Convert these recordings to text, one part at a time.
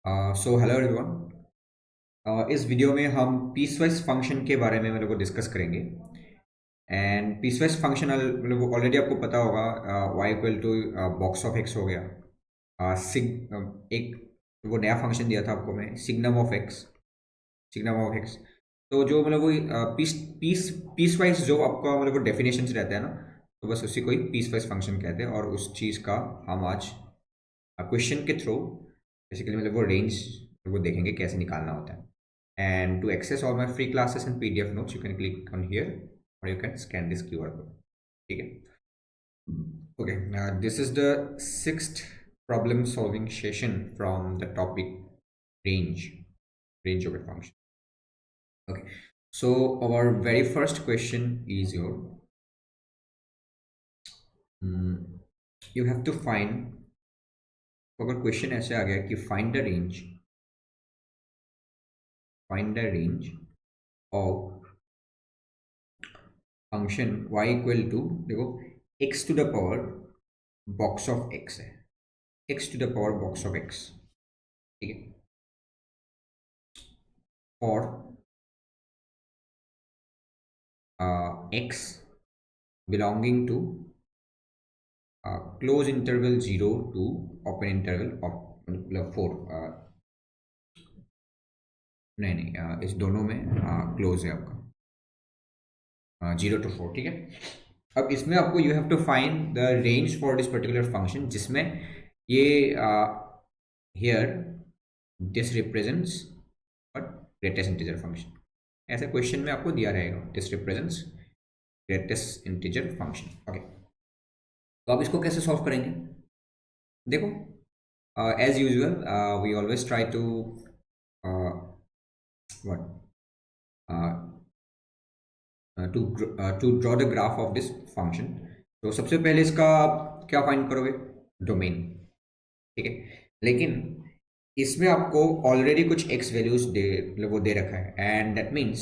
So hello everyone. इस video में हम पीसवाइज फंक्शन के बारे में मेरे को डिस्कस करेंगे। एंड पीसवाइज फंक्शन मतलब वो ऑलरेडी आपको पता होगा। y equal to box of x हो गया। एक वो नया फंक्शन दिया था आपको मैं, सिग्नम ऑफ एक्स। तो जो मतलब वो पीस वाइज जो आपका मतलब वो डेफिनेशन रहता है ना, तो बस उसी को ही पीस वाइज फंक्शन कहते हैं। और उस चीज़ का हम आज क्वेश्चन के थ्रू बेसिकली मतलब वो रेंज वो देखेंगे कैसे निकालना होता है। And to access all my free classes and PDF notes you can click on here और you can scan this QR code. ठीक है। Okay, this is the sixth problem solving session from the topic range of a function. Okay, so our very first question is mm, you have to find, अगर question ऐसे आ गया कि find the range of function y equal to, देखो, x to the power box of x है, x to the power box of x। ठीक है। और x belonging to close interval 0 to open interval of मतलब 4। नहीं नहीं, इस दोनों में क्लोज है आपका 0 to 4। ठीक है। अब इसमें आपको you have to find the range for this particular function, जिसमें ये here this represents greatest integer function. ऐसे क्वेश्चन में आपको दिया रहेगा this represents greatest integer function. Okay, तो आप इसको कैसे सॉल्व करेंगे? देखो, as usual we always try to what to draw the graph of this function. तो सबसे पहले इसका आप क्या फाइंड करोगे? डोमेन। ठीक है। लेकिन इसमें आपको ऑलरेडी कुछ एक्स वैल्यूज दे मतलब वो दे रखा है, एंड दैट मीन्स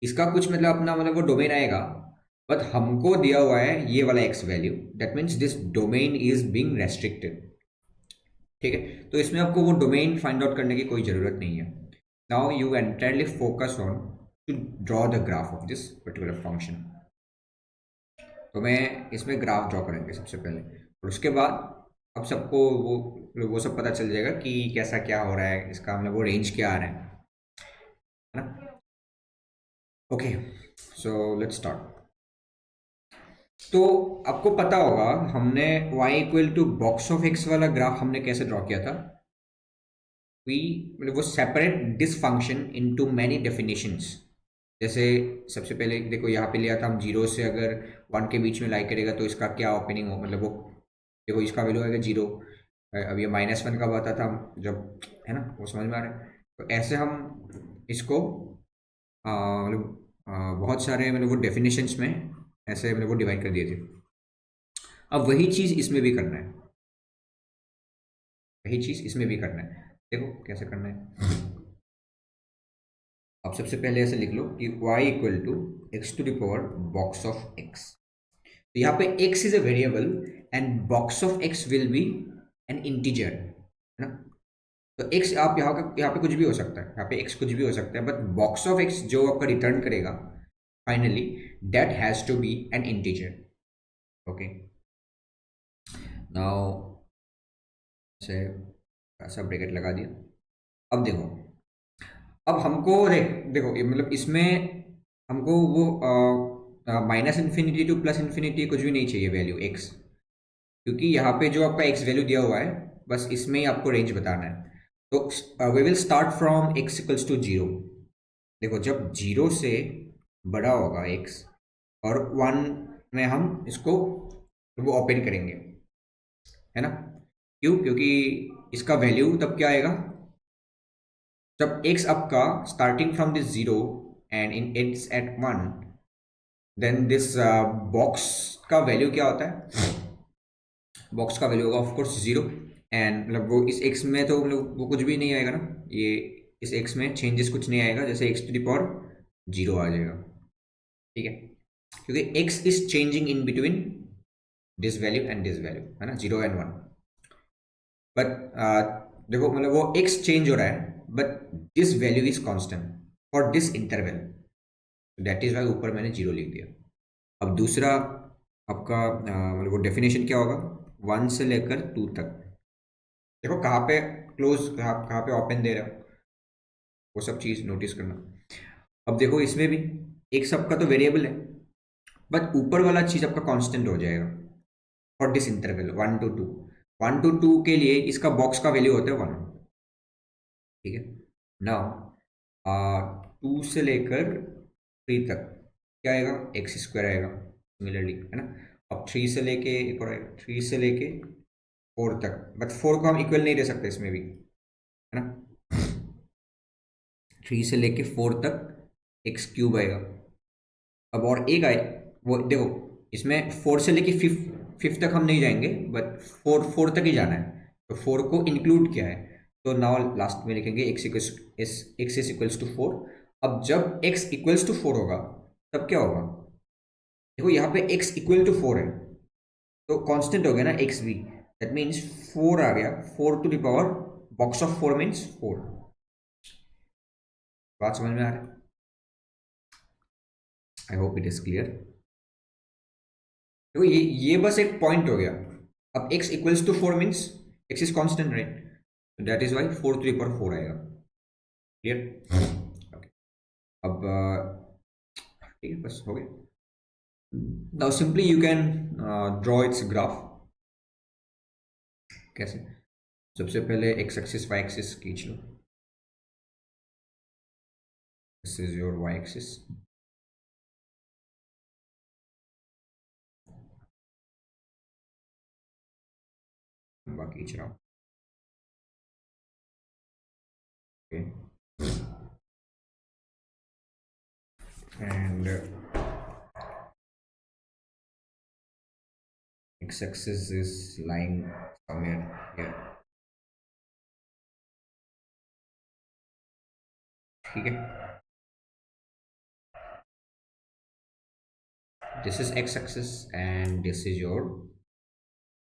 इसका कुछ मतलब अपना मतलब वो डोमेन आएगा। बट हमको दिया हुआ है ये वाला x value, that means this domain is being restricted. ठीक है। तो इसमें आपको वो डोमेन फाइंड आउट करने की कोई ज़रूरत नहीं है। Now you entirely focus on to draw the graph of this particular function. तो मैं इसमें ग्राफ ड्रॉ करेंगे सबसे पहले, और उसके बाद अब सबको वो सब पता चल जाएगा कि कैसा क्या हो रहा है, इसका मतलब वो रेंज क्या आ रहा है ना। Okay, so let's start. तो आपको पता होगा हमने y equal to box of x वाला ग्राफ हमने कैसे ड्रॉ किया था। वी मतलब वो separate this function into many definitions. जैसे सबसे पहले देखो, यहाँ पे लिया था हम 0 से अगर 1 के बीच में लाई करेगा तो इसका क्या ओपनिंग हो, मतलब वो देखो इसका वैल्यू आएगा 0। अब ये -1 का बता था जब, है ना, वो समझ में आ रहा है। तो ऐसे हम इसको मतलब बहुत सारे मतलब वो डेफिनेशंस में ऐसे मतलब वो डिवाइड कर दिए थे। अब वही चीज़ इसमें भी करना है, वही चीज़ इसमें भी करना है। देखो कैसे करना है। अब सबसे पहले ऐसे लिख लो कि y equal to x to the power box of x। तो यहाँ पे x is a variable and box of x will be an integer, है ना। तो x आप यहाँ पे कुछ भी हो सकता है, यहाँ पे x कुछ भी हो सकता है, बट बॉक्स ऑफ x जो आपका रिटर्न करेगा finally, that has to be an integer. Okay, now से ऐसा ब्रैकेट लगा दिया। अब देखो, अब हमको देखो ये मतलब इसमें हमको वो -∞ टू +∞ कुछ भी नहीं चाहिए वैल्यू x, क्योंकि यहाँ पे जो आपका x वैल्यू दिया हुआ है बस इसमें ही आपको रेंज बताना है। तो we will start from x equals to 0। देखो जब 0 से बड़ा होगा x और 1 में हम इसको वो ओपन करेंगे, है ना। क्यों? क्योंकि इसका वैल्यू तब क्या आएगा जब x आपका starting from this 0 and in it's at 1, then this box का वैल्यू क्या होता है? बॉक्स का वैल्यू होगा ऑफ कोर्स 0। एंड मतलब वो इस x में तो मतलब वो कुछ भी नहीं आएगा ना, ये इस x में चेंजेस कुछ नहीं आएगा, जैसे x टू द पावर 0 आ जाएगा। ठीक है, क्योंकि x is changing in between this value and this value, है ना, 0 एंड 1। बट देखो मतलब वो एक्स चेंज हो रहा है but this value is constant for this interval, that is y ऊपर मैंने जीरो लिख दिया। अब दूसरा आपका मतलब वो डेफिनेशन क्या होगा, 1 से लेकर 2 तक। देखो कहाँ पे क्लोज, कहाँ पे ओपन दे रहा है, वो सब चीज़ नोटिस करना। अब देखो इसमें भी एक सबका तो वेरिएबल है बट ऊपर वाला चीज़ आपका कांस्टेंट हो जाएगा for this interval 1 to 2। 1 to 2 के लिए इसका बॉक्स का वैल्यू होता है 1। ठीक है, नाउ 2 से लेकर 3 तक क्या आएगा, एक्स स्क्वायर आएगा सिमिलरली, है ना। अब 3 से लेके एक और आएगा, 3 से लेके 4 तक, बट 4 को हम इक्वल नहीं दे सकते इसमें भी, है ना। 3 से लेके 4 तक एक्स क्यूब आएगा। अब और एक आए, वो देखो इसमें 4 से लेके फिफ्थ तक हम नहीं जाएंगे बट 4 तक ही जाना है, तो 4 को इंक्लूड किया है। तो नाउ लास्ट में लिखेंगे एक्स इज इक्वल्स टू 4। अब जब एक्स इक्वल्स टू 4 होगा तब क्या होगा, देखो यहाँ पे एक्स इक्वल टू 4 है तो कांस्टेंट हो गया ना एक्स भी, दैट मीन्स 4 आ गया, 4 to the power box of 4 means 4। बात समझ में आ रहा है, I hope it is clear. देखो ये बस एक पॉइंट हो गया। अब x equals to 4 means x is constant right, that is y 4 to the power 4 आएगा। Clear, okay. अब ठीक है, बस हो गया। Now simply you can draw its graph. कैसे, सबसे पहले x एक्सिस y एक्सिस खींच लो, this is your y axis. खींच रहा हूँ, okay. And x axis is lying somewhere here, ठीक है। This is x axis and this is your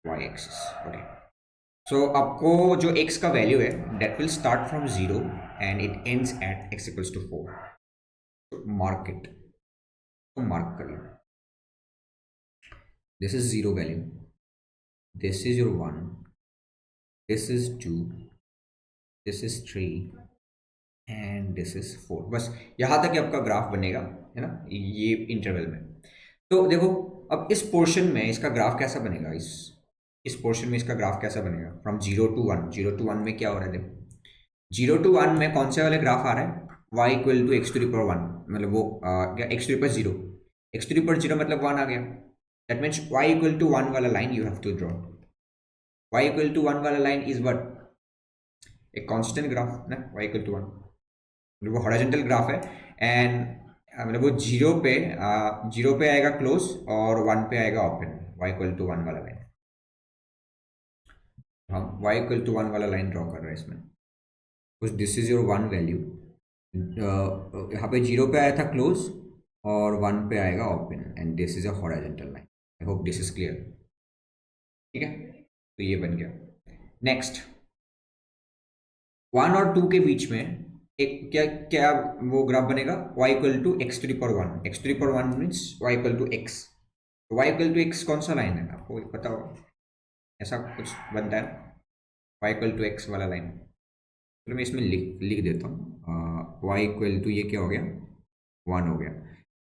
y axis, okay. So आपको जो x का वैल्यू है that will start from 0 and it ends at x equals to 4। Mark it, तो mark कर लो, this is 0 value, this is your 1, this is 2, this is 3 and this is 4। बस यहाँ तक ही आपका ग्राफ बनेगा, है ना, ये इंटरवल में। तो देखो अब इस पोर्शन में इसका ग्राफ कैसा बनेगा, इस पोर्शन में इसका ग्राफ कैसा बनेगा फ्रॉम 0 to 1। 0 to 1 में क्या हो रहा है, देखो 0 to 1 में कौन से वाले ग्राफ आ रहा है, y equal to x to the power 1, मतलब वो क्या x to the power 0, x to the power 0 मतलब 1 आ गया, that means y equal to 1 वाला line you have to draw. y equal to 1 वाला लाइन इज व्हाट, एक constant graph ना, y इक्वल टू 1 मतलब वो हॉरिजॉन्टल ग्राफ है। एंड मतलब वो जीरो पे आएगा क्लोज और 1 पे आएगा ओपन, y इक्वल टू 1 वाला लाइन। हम y इक्वल टू 1 वाला लाइन ड्रॉ कर रहे हैं इसमें, कुछ दिस इज योर 1 वैल्यू, यहाँ पे 0 पे आया था क्लोज और 1 पे आएगा open and this is a horizontal line. I hope this is clear, ठीक है। तो ये बन गया। नेक्स्ट 1 और 2 के बीच में एक क्या क्या वो ग्राफ बनेगा, y equal to x to the power 1, x to the power 1 means y equal to x। तो y इक्वल टू x कौन सा लाइन है आपको पता होगा, ऐसा कुछ बनता है y इक्वल टू x वाला लाइन। चलो मैं इसमें लिख लिख देता हूँ, y इक्वल टू ये क्या हो गया, 1 हो गया।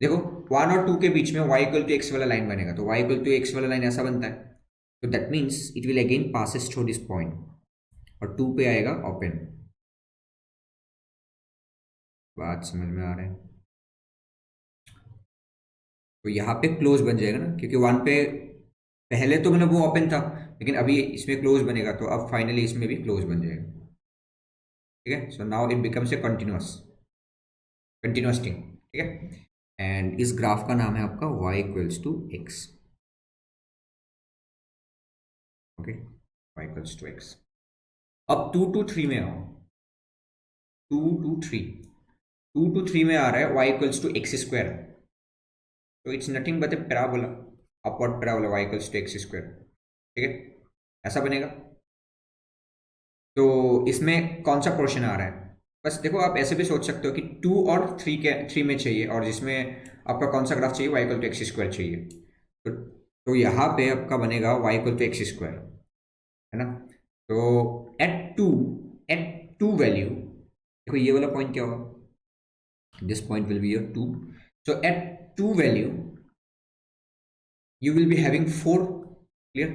देखो 1 और 2 के बीच में y इक्वल टू x वाला लाइन बनेगा, तो y इक्वल टू x वाला लाइन ऐसा बनता है, तो that means it will again passes through this point और 2 पे आएगा ओपन। बात समझ में आ रहा है, तो यहाँ पे क्लोज बन जाएगा ना, क्योंकि 1 पे पहले तो मतलब वो ओपन था लेकिन अभी इसमें क्लोज बनेगा, तो अब फाइनली इसमें भी क्लोज बन जाएगा, ठीक है। So now it becomes a continuous thing, ठीक है। एंड इस ग्राफ का नाम है आपका y equals to x, okay, y equals to x. अब 2 to 3 में आओ, 2 to 3, 2 to 3 में आ रहा है y equals to x square, तो it's nothing but a parabola, upward parabola y equals to x square, ठीक है, ऐसा बनेगा। तो इसमें कौन सा पोर्शन आ रहा है? बस देखो, आप ऐसे भी सोच सकते हो कि 2 और 3 में चाहिए, और जिसमें आपका कौन सा ग्राफ चाहिए, y equal to x square चाहिए। तो तो यहाँ पे आपका बनेगा y equal to x square, है ना? तो एट टू वैल्यू, देखो ये वाला पॉइंट क्या होगा, this point will be your 2। So at 2 value you will be having 4। Clear?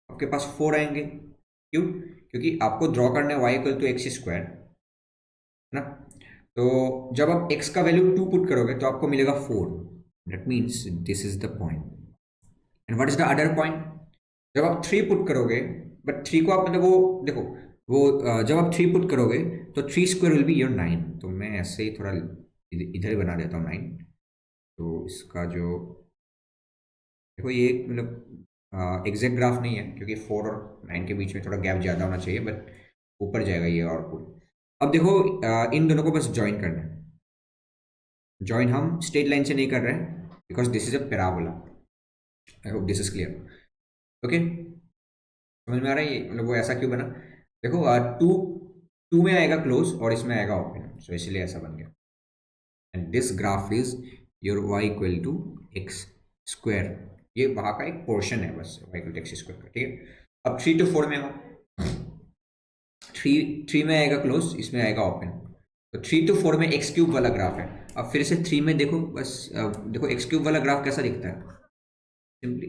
आपके पास 4 आएंगे। क्यों? क्योंकि आपको ड्रॉ करना है y equal to x square, है ना? तो जब आप x का वैल्यू 2 पुट करोगे तो आपको मिलेगा 4। That means this is the point. And what is the other point? जब आप 3 पुट करोगे, बट 3 को आप मतलब वो देखो, वो जब आप 3 पुट करोगे तो 3 स्क्वायर विल बी योर 9। तो मैं ऐसे ही थोड़ा इधर ही बना देता हूँ 9। तो इसका जो देखो, ये मतलब एग्जैक्ट ग्राफ नहीं है, क्योंकि 4 और 9 के बीच में थोड़ा गैप ज़्यादा होना चाहिए, बट ऊपर जाएगा ये आउटपुट। अब देखो, इन दोनों को बस ज्वाइन करना है। ज्वाइन हम स्ट्रेट लाइन से नहीं कर रहे हैं, because this is a parabola. I hope this is clear. Okay, समझ में आ रहा है ये मतलब वो ऐसा क्यों बना? देखो, टू टू में आएगा क्लोज और इसमें आएगा ओपन, सो इसलिए ऐसा बन गया। And this graph is your y equal to x square. ये वहाँ का एक पोर्शन है बस, y equal to x square का, ठीक है? अब 3 to 4 में हो, थ्री थ्री में आएगा क्लोज, इसमें आएगा ओपन। तो 3 to 4 में एक्स क्यूब वाला ग्राफ है। अब फिर से 3 में देखो, बस देखो एक्स क्यूब वाला ग्राफ कैसा दिखता है, सिंपली,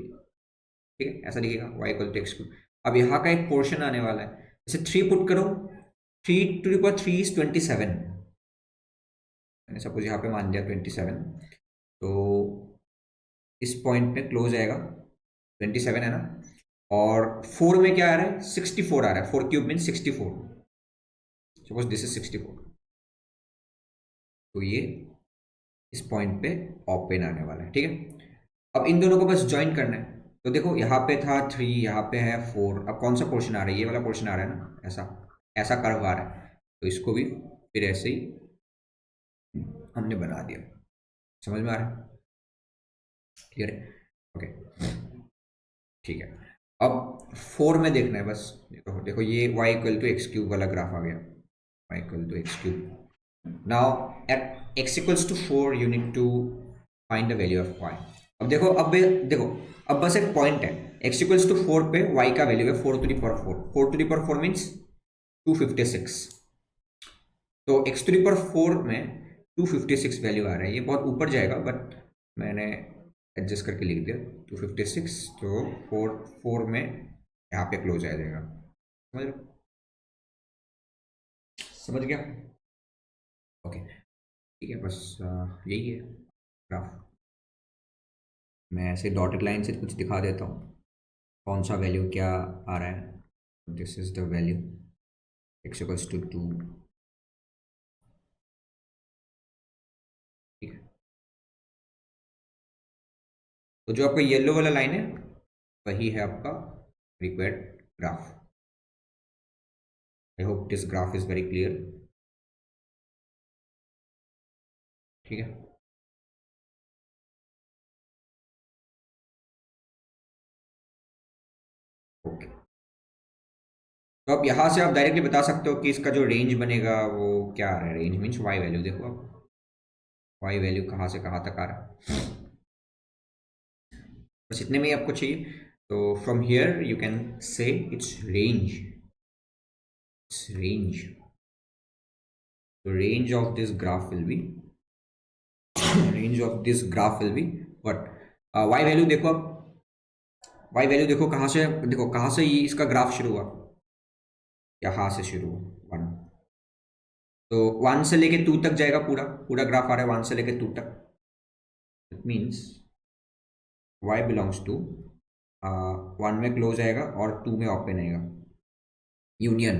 ठीक है, ऐसा दिखेगा y equal to x cube. अब यहाँ का एक पोर्शन आने वाला है, जैसे 3 पुट करो, 3 to the power 3 इज 27। मैंने सपोज यहाँ पे मान दिया 27। तो इस पॉइंट पे क्लोज आएगा, 27 है ना? और 4 में क्या आ रहा है, 64 आ रहा है। 4 cube mean 64। Suppose this is 64। तो ये इस पॉइंट पे ओपन आने वाला है, ठीक है? अब इन दोनों को बस ज्वाइन करना है। तो देखो, यहाँ पे था 3, यहाँ पे है 4। अब कौन सा पोर्शन आ रहा है? ये वाला पोर्शन आ रहा है ना, ऐसा ऐसा कर्व आ रहा है। तो इसको भी फिर ऐसे ही हमने बना दिया। समझ में आ रहा है? क्लियर है? ओके, ठीक है। अब 4 में देखना है बस। देखो देखो, ये y equal to x cube वाला ग्राफ आ गया, y equal to x cube. Now at x equals to 4 you need to find the value of y। अब देखो, देखो, अब बस एक पॉइंट है, x इक्वल्स टू 4 पे y का वैल्यू है 4 to the power 4। 4 to the power 4 means 256। तो x टू द पावर 4 में 256 वैल्यू आ रहा है। ये बहुत ऊपर जाएगा, बट मैंने एडजस्ट करके लिख दिया 256। तो 4 में यहाँ पे क्लोज आ जाएगा। समझ रहे हो? समझ गया? ओके, ठीक है, बस यही है ग्राफ। मैं ऐसे डॉटेड लाइन से कुछ दिखा देता हूँ, कौन सा वैल्यू क्या आ रहा है। This is the value x equals to 2। ठीक है, तो जो आपका येलो वाला लाइन है वही है आपका required graph. I hope this graph is very clear. ठीक है, ओके। तो अब यहाँ से आप डायरेक्टली बता सकते हो कि इसका जो रेंज बनेगा वो क्या आ रहा है। Range means y value. देखो आप, वाई वैल्यू कहाँ से कहाँ तक आ रहा है, बस इतने में ही आपको चाहिए। तो from here you can say it's range, it's range. The range of this graph will be range of this graph will be what? y value देखो अब, y वैल्यू देखो कहाँ से, देखो कहाँ से ये इसका ग्राफ शुरू हुआ, यहाँ से शुरू हुआ 1। तो 1 से लेके 2 तक जाएगा, पूरा पूरा ग्राफ आ रहा है 1 से लेके 2 तक। It means y belongs to 1 में क्लोज आएगा और 2 में ओपन आएगा। Union,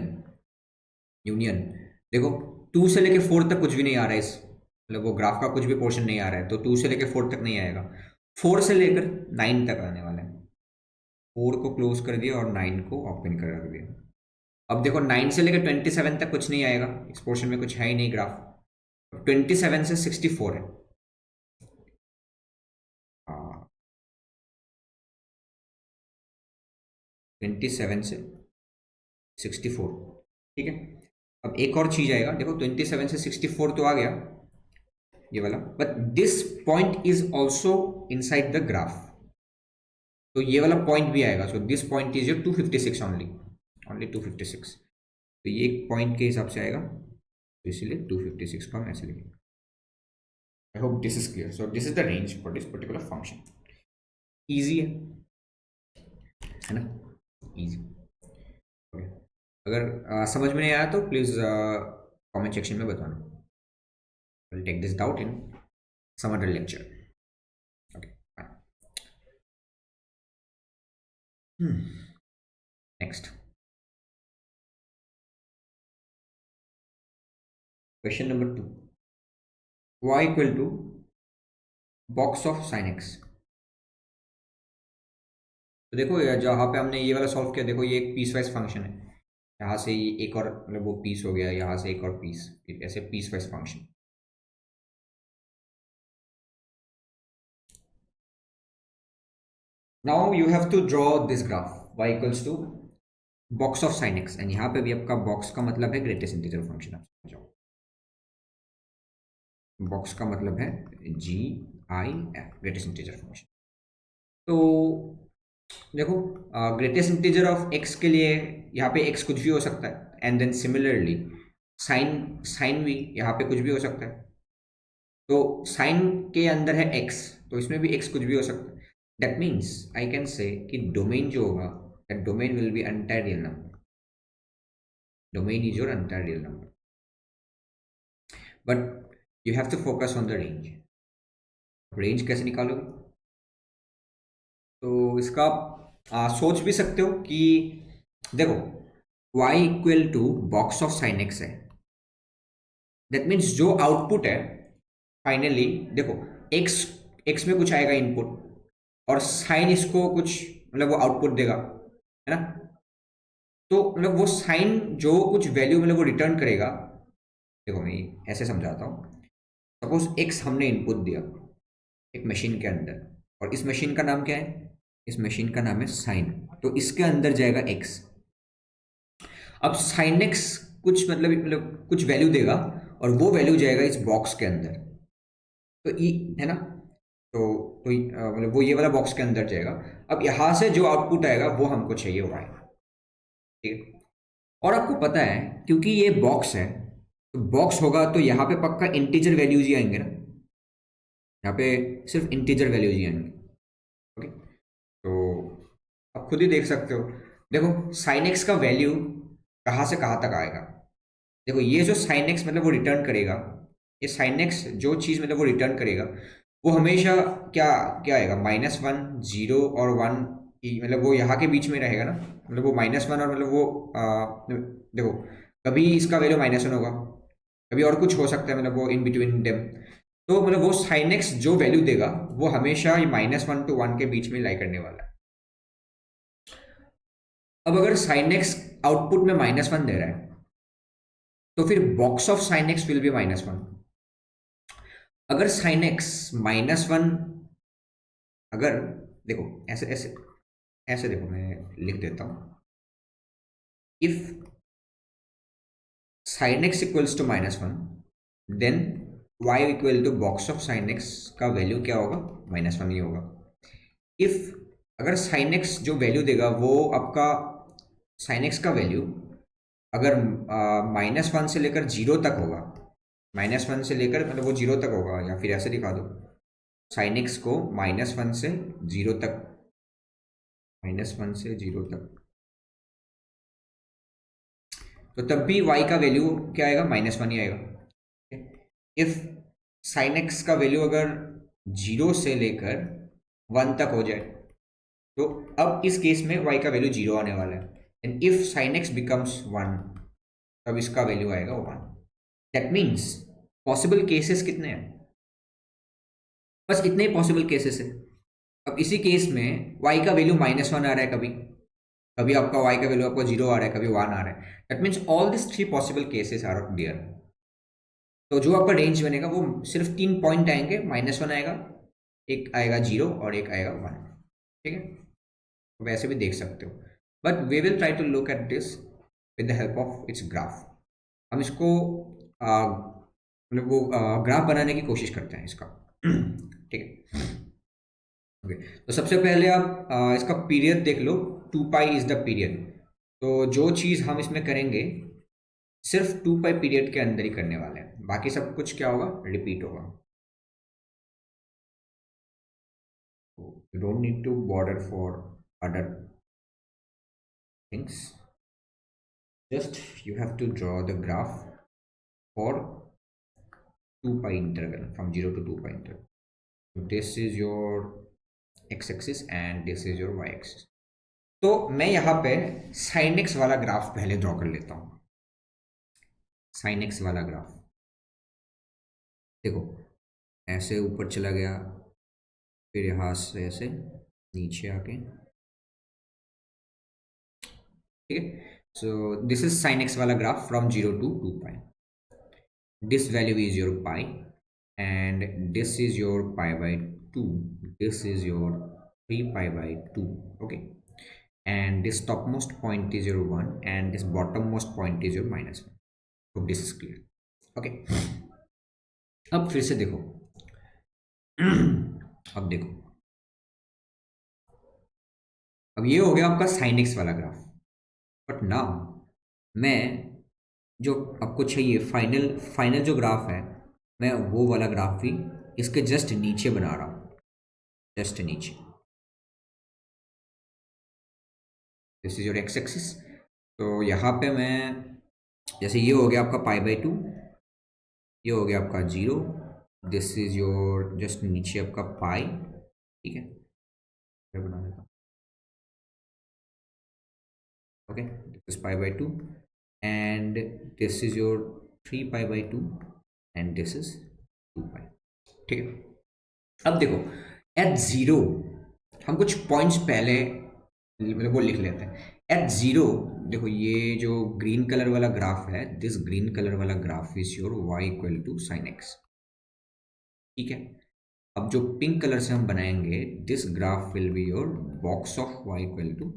union. देखो, 2 से लेके 4 तक कुछ भी नहीं आ रहा है, इस मतलब वो ग्राफ का कुछ भी पोर्शन नहीं आ रहा है, तो 2 से लेके 4 तक नहीं आएगा। 4 से लेकर 9 तक आने वाला है। 4 को क्लोज कर दिया और 9 को ओपन कर रख दिया। अब देखो, 9 से लेकर 27 तक कुछ नहीं आएगा, इस पोर्शन में कुछ है ही नहीं ग्राफ। 27 से 64 है। हाँ, 27 से 64, ठीक है। अब एक और चीज आएगा, देखो 27 से 64 तो आ गया ये वाला, but this point is also inside the graph, तो ये वाला पॉइंट भी आएगा। So this point is your 256 only 256, तो ये एक पॉइंट के हिसाब से आएगा, तो इसलिए 256 को हम ऐसे लिखेंगे। आई hope this is clear. So this is the range for this particular function. Easy है ना, इजी। ओके, अगर समझ में नहीं आया तो प्लीज कमेंट सेक्शन में बताना। We'll take this doubt in some other lecture. Okay, fine. Next. Question number 2. Y equal to box of sin x. तो देखो जहाँ पे हमने ये वाला सॉल्व किया, देखो ये एक पीस वाइज फंक्शन है, यहाँ से एक और मतलब वो पीस हो गया, यहाँ से एक और पीस, ऐसे piece wise function. Now you have to draw this graph y equals to box of sine x, and यहाँ पे भी आपका बॉक्स का मतलब है ग्रेटेस्ट इंटीजर फंक्शन। आप समझो, बॉक्स का मतलब है GIF, ग्रेटेस्ट इंटीजर फंक्शन। तो देखो ग्रेटेस्ट इंटीजर ऑफ x के लिए यहाँ पे x कुछ भी हो सकता है, एंड देन सिमिलरली साइन भी यहाँ पे कुछ भी हो सकता है। तो साइन के अंदर है x, तो इसमें भी x कुछ भी हो सकता है। That means I can say कि डोमेन जो होगा, that domain will be entire real number, domain is your entire real number, but you have to focus on the range. Range कैसे निकालोगे? तो इसका सोच भी सकते हो कि देखो y equal to box of sine x है, दैट मीन्स जो आउटपुट है फाइनली, देखो x में कुछ आएगा इनपुट, और साइन इसको कुछ मतलब वो आउटपुट देगा, है ना। तो मतलब वो साइन जो कुछ वैल्यू मतलब वो रिटर्न करेगा, देखो मैं ऐसे समझाता हूँ। सपोज x हमने इनपुट दिया एक मशीन के अंदर, और इस मशीन का नाम क्या है? इस मशीन का नाम है साइन, तो इसके अंदर जाएगा x। अब साइन x कुछ मतलब कुछ वैल्यू देगा, और वो वैल्यू जाएगा इस बॉक्स के अंदर, तो ई है ना, तो मतलब वो ये वाला बॉक्स के अंदर जाएगा। अब यहाँ से जो आउटपुट आएगा वो हमको चाहिए y, ठीक है। और आपको पता है क्योंकि ये बॉक्स है, तो बॉक्स होगा तो यहाँ पे पक्का इंटीजर वैल्यूज ही आएंगे ना, यहाँ पे सिर्फ इंटीजर वैल्यूज ही आएंगे। ओके, तो आप खुद ही देख सकते हो, देखो साइन एक्स का वैल्यू कहाँ से कहाँ तक आएगा। देखो ये जो साइन एक्स मतलब वो रिटर्न करेगा, ये साइन एक्स जो चीज़ मतलब वो रिटर्न करेगा, वो हमेशा क्या क्या आएगा? -1, 0 और 1, मतलब वो यहाँ के बीच में रहेगा ना, मतलब वो -1 और मतलब वो देखो कभी इसका वैल्यू -1 होगा, कभी और कुछ हो सकता है, मतलब वो इन बिटवीन देम। तो मतलब वो साइन एक्स जो वैल्यू देगा वो हमेशा ये -1 to 1 के बीच में लाई करने वाला है। अब अगर साइन एक्स आउटपुट में -1 दे रहा है, तो फिर box of sine x will be -1। अगर साइन एक्स -1, अगर देखो ऐसे ऐसे ऐसे देखो मैं लिख देता हूं, if sine x equals to -1, then y equal to box of sine x का वैल्यू क्या होगा? -1 ही होगा। इफ अगर साइन एक्स जो वैल्यू देगा वो आपका साइन एक्स का वैल्यू अगर -1 से लेकर 0 तक होगा, -1 से लेकर मतलब वो 0 तक होगा, या फिर ऐसे दिखा दो साइन एक्स को -1 से 0 तक, -1 से 0 तक, तो तब भी y का वैल्यू क्या आएगा? -1 ही आएगा। इफ साइन एक्स का वैल्यू अगर 0 से लेकर 1 तक हो जाए, तो अब इस केस में y का वैल्यू 0 आने वाला है, and if sine x becomes 1, तब इसका वैल्यू आएगा 1। दैट मीन्स पॉसिबल केसेस कितने हैं? बस इतने ही पॉसिबल केसेस है। अब इसी केस में y का वैल्यू -1 आ रहा है, कभी कभी आपका y का वैल्यू आपको 0 आ रहा है, कभी 1 आ रहा है। That means all this 3 possible cases are there. तो जो आपका रेंज बनेगा वो सिर्फ 3 पॉइंट आएंगे, -1 आएगा, एक आएगा 0 और एक आएगा 1, ठीक है। वैसे भी देख सकते हो, but we will try to look at this with the help of its graph. हम इसको मतलब वो ग्राफ बनाने की कोशिश करते हैं इसका। ठीक है, ओके। तो सबसे पहले आप इसका पीरियड देख लो। 2 पाई इज द पीरियड। तो जो चीज़ हम इसमें करेंगे सिर्फ 2 पाई पीरियड के अंदर ही करने वाले हैं, बाकी सब कुछ क्या होगा, रिपीट होगा। You don't need to bother for other things, just you have to draw the graph for 2 pi interval, from 0 to 2 pi interval. So this is your x-axis and this is your y-axis. तो मैं यहाँ पे sin x वाला graph पहले draw कर लेता हूँ। sin x वाला ग्राफ देखो, ऐसे ऊपर चला गया, फिर यहाँ से ऐसे नीचे आके, ठीक है। So this is sin x वाला graph from 0 to 2 pi. This value is your pi and this is your pi by 2, this is your 3 pi by 2, okay, and this topmost point is your 1 and this bottommost point is your -1. Hope this is clear, okay. अब फिर से देखो, अब देखो, अब ये हो गया आपका sin x वाला ग्राफ। बट नाउ मैं जो आपको चाहिए फाइनल फाइनल जो ग्राफ है, मैं वो वाला ग्राफ भी इसके जस्ट नीचे बना रहा हूँ, जस्ट नीचे। This is your x axis. तो यहाँ पे मैं, जैसे ये हो गया आपका पाई बाई 2, ये हो गया आपका 0, दिस इज योर जस्ट नीचे आपका पाई, ठीक है, बना देता हूँ, okay, this is pi by 2 and this is your 3 pi by 2 and this is 2 पाई, ठीक है। अब देखो एट 0 हम कुछ पॉइंट्स पहले मतलब वो लिख लेते हैं। एट 0 देखो, ये जो ग्रीन कलर वाला ग्राफ है, दिस ग्रीन कलर वाला graph is your y equal to sine x, ठीक है। अब जो पिंक कलर से हम बनाएंगे, this graph will be your box of y equal to,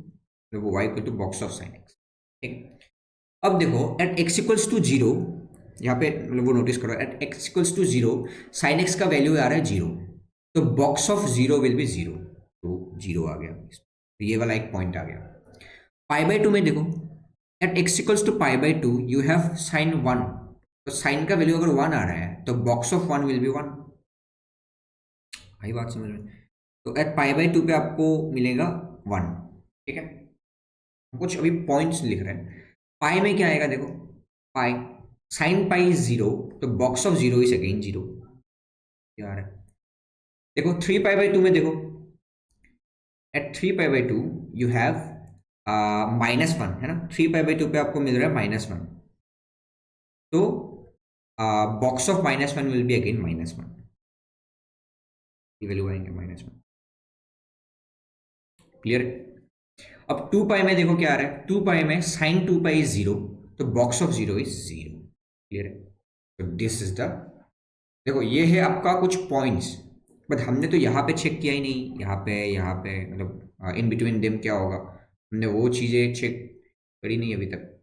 देखो y equal to box of sine x, ठीक। अब देखो एट x इक्वल्स टू 0, यहाँ पे मतलब वो नोटिस करो, at x equals to 0 sine x का वैल्यू आ रहा है 0, तो बॉक्स ऑफ 0 विल बी 0, तो 0 आ गया, तो ये वाला एक पॉइंट आ गया। पाई बाई 2 में देखो, at x equals to pi by 2 you have sine 1, तो साइन का वैल्यू अगर 1 आ रहा है तो बॉक्स ऑफ 1 विल बी 1, आई बात समझ में। तो एट पाई बाई 2 पे आपको मिलेगा 1, ठीक है। कुछ अभी पॉइंट्स लिख रहे हैं। पाई में क्या आएगा देखो, पाई साइन पाई इज 0, तो बॉक्स ऑफ 0 इज अगेन 0, क्या आ रहा है देखो। 3 पाई बाई 2 में देखो, at 3 pi by 2 you have -1, है ना, 3 पाई बाई 2 पे आपको मिल रहा है -1, तो box of -1 will be again -1, ये वैल्यू आएंगे -1, क्लियर। अब 2 पाई में देखो क्या आ रहा है, 2 पाई में साइन 2 पाई इज 0, तो बॉक्स ऑफ 0 इज 0, क्लियर है। तो दिस इज द, देखो ये है आपका कुछ पॉइंट्स, बट हमने तो यहाँ पे चेक किया ही नहीं, यहाँ पे मतलब इन बिटवीन देम क्या होगा, हमने वो चीज़ें चेक करी नहीं अभी तक,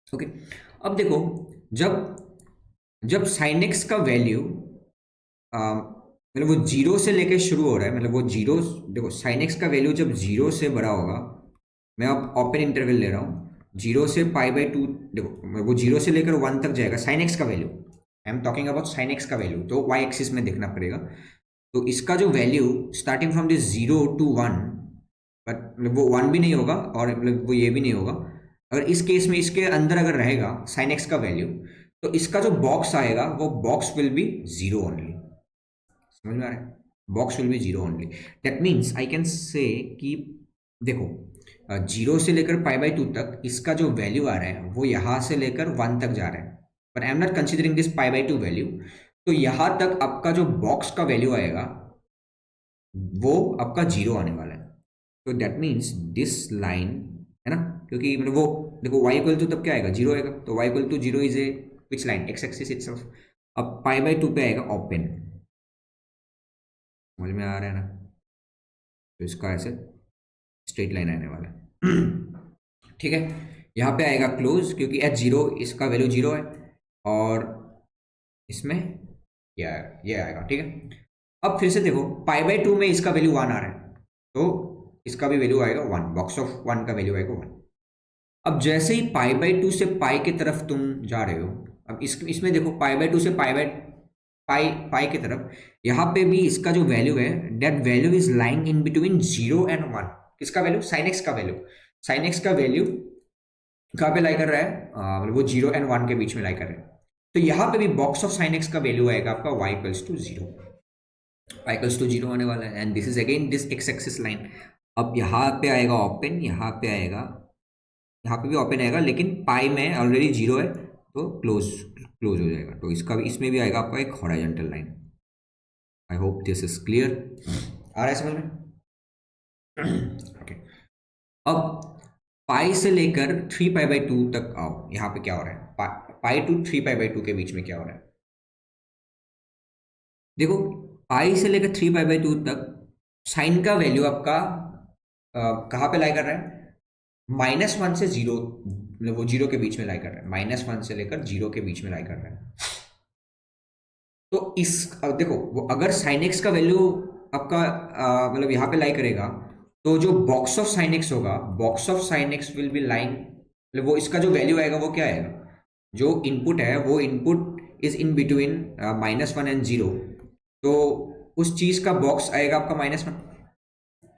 ओके। अब देखो, जब जब साइन एक्स का वैल्यू मतलब वो 0 से लेके शुरू हो रहा है, मतलब वो 0, देखो साइन एक्स का वैल्यू जब 0 से बड़ा होगा, मैं अब ओपन इंटरवल ले रहा हूँ, 0 से पाई बाई 2, देखो वो 0 से लेकर 1 तक जाएगा साइन एक्स का value, I am talking about sign x का वैल्यू, तो वाई एक्सिस में देखना पड़ेगा। तो इसका जो value starting from this 0 to 1, but मतलब वो 1 भी नहीं होगा और मतलब वो ये भी नहीं होगा, अगर इस केस में इसके अंदर अगर रहेगा साइन एक्स का वैल्यू, तो इसका जो बॉक्स आएगा वो बॉक्स विल बी 0 ओनली, समझ में आ रहा है, box will be 0 only. That means I can say कि देखो 0 से लेकर पाई बाई 2 तक इसका जो वैल्यू आ रहा है वो यहाँ से लेकर 1 तक जा रहा है, but I am not considering this pi by 2 value, तो यहाँ तक आपका जो बॉक्स का वैल्यू आएगा वो आपका 0 आने वाला है। तो दैट मीन्स दिस लाइन, है ना, क्योंकि मतलब वो देखो y इक्वल टू तब क्या आएगा, 0 आएगा, तो y equal to 0 is a which line, x axis itself. अब पाई बाई 2 पे आएगा ओपन, समझ में आ रहा है ना, तो इसका ऐसे स्ट्रेट लाइन आने वाला है। ठीक है, यहाँ पे आएगा क्लोज, क्योंकि एच जीरो इसका वैल्यू जीरो है, और इसमें ये आएगा। ठीक है, अब फिर से देखो पाई बाई टू में इसका वैल्यू वन आ रहा है, तो इसका भी वैल्यू आएगा वन, बॉक्स ऑफ वन का वैल्यू आएगा वन। अब जैसे ही पाई बाई टू से पाई की तरफ तुम जा रहे हो, अब इसमें देखो पाई बाई टू से पाई पाई की तरफ, यहाँ पे भी इसका जो वैल्यू है, that value is lying in between zero and one. किसका वैल्यू? साइन एक्स का वैल्यू। साइन एक्स का वैल्यू कहाँ पे लाई कर रहा है? मतलब वो जीरो एंड वन के बीच में लाई कर रहा है। तो यहाँ पे भी बॉक्स ऑफ साइन एक्स का वैल्यू आएगा आपका y equals to zero, y equals to zero होने वाला है, and this is again this x axis line. अब यहाँ पे आएगा ओपन, यहाँ पे आएगा, यहाँ पे भी ओपन आएगा, लेकिन पाई में ऑलरेडी जीरो है तो क्लोज क्लोज हो जाएगा। तो इसका भी, इसमें भी आएगा आपका एक horizontal line. I hope this is clear. आ रहा है समझ में? ओके, अब पाई से लेकर थ्री पाई बाई टू तक आओ। यहाँ पे क्या हो रहा है? Pi to three pi by two के बीच में क्या हो रहा है? देखो पाई से लेकर थ्री पाई बाई टू तक साइन का वैल्यू आपका कहाँ पे लाई कर रहा है? माइनस वन से जीरो, मतलब वो जीरो के बीच में लाई कर रहा है, माइनस वन से लेकर जीरो के बीच में लाई कर रहा है। तो अब देखो वो अगर साइन एक्स का वैल्यू आपका मतलब यहाँ पे लाई करेगा, तो जो बॉक्स ऑफ साइन एक्स होगा, box of sine x will be line, मतलब वो इसका जो वैल्यू आएगा वो क्या आएगा? जो इनपुट है वो input is in between minus one and zero, तो उस चीज का बॉक्स आएगा आपका माइनस वन,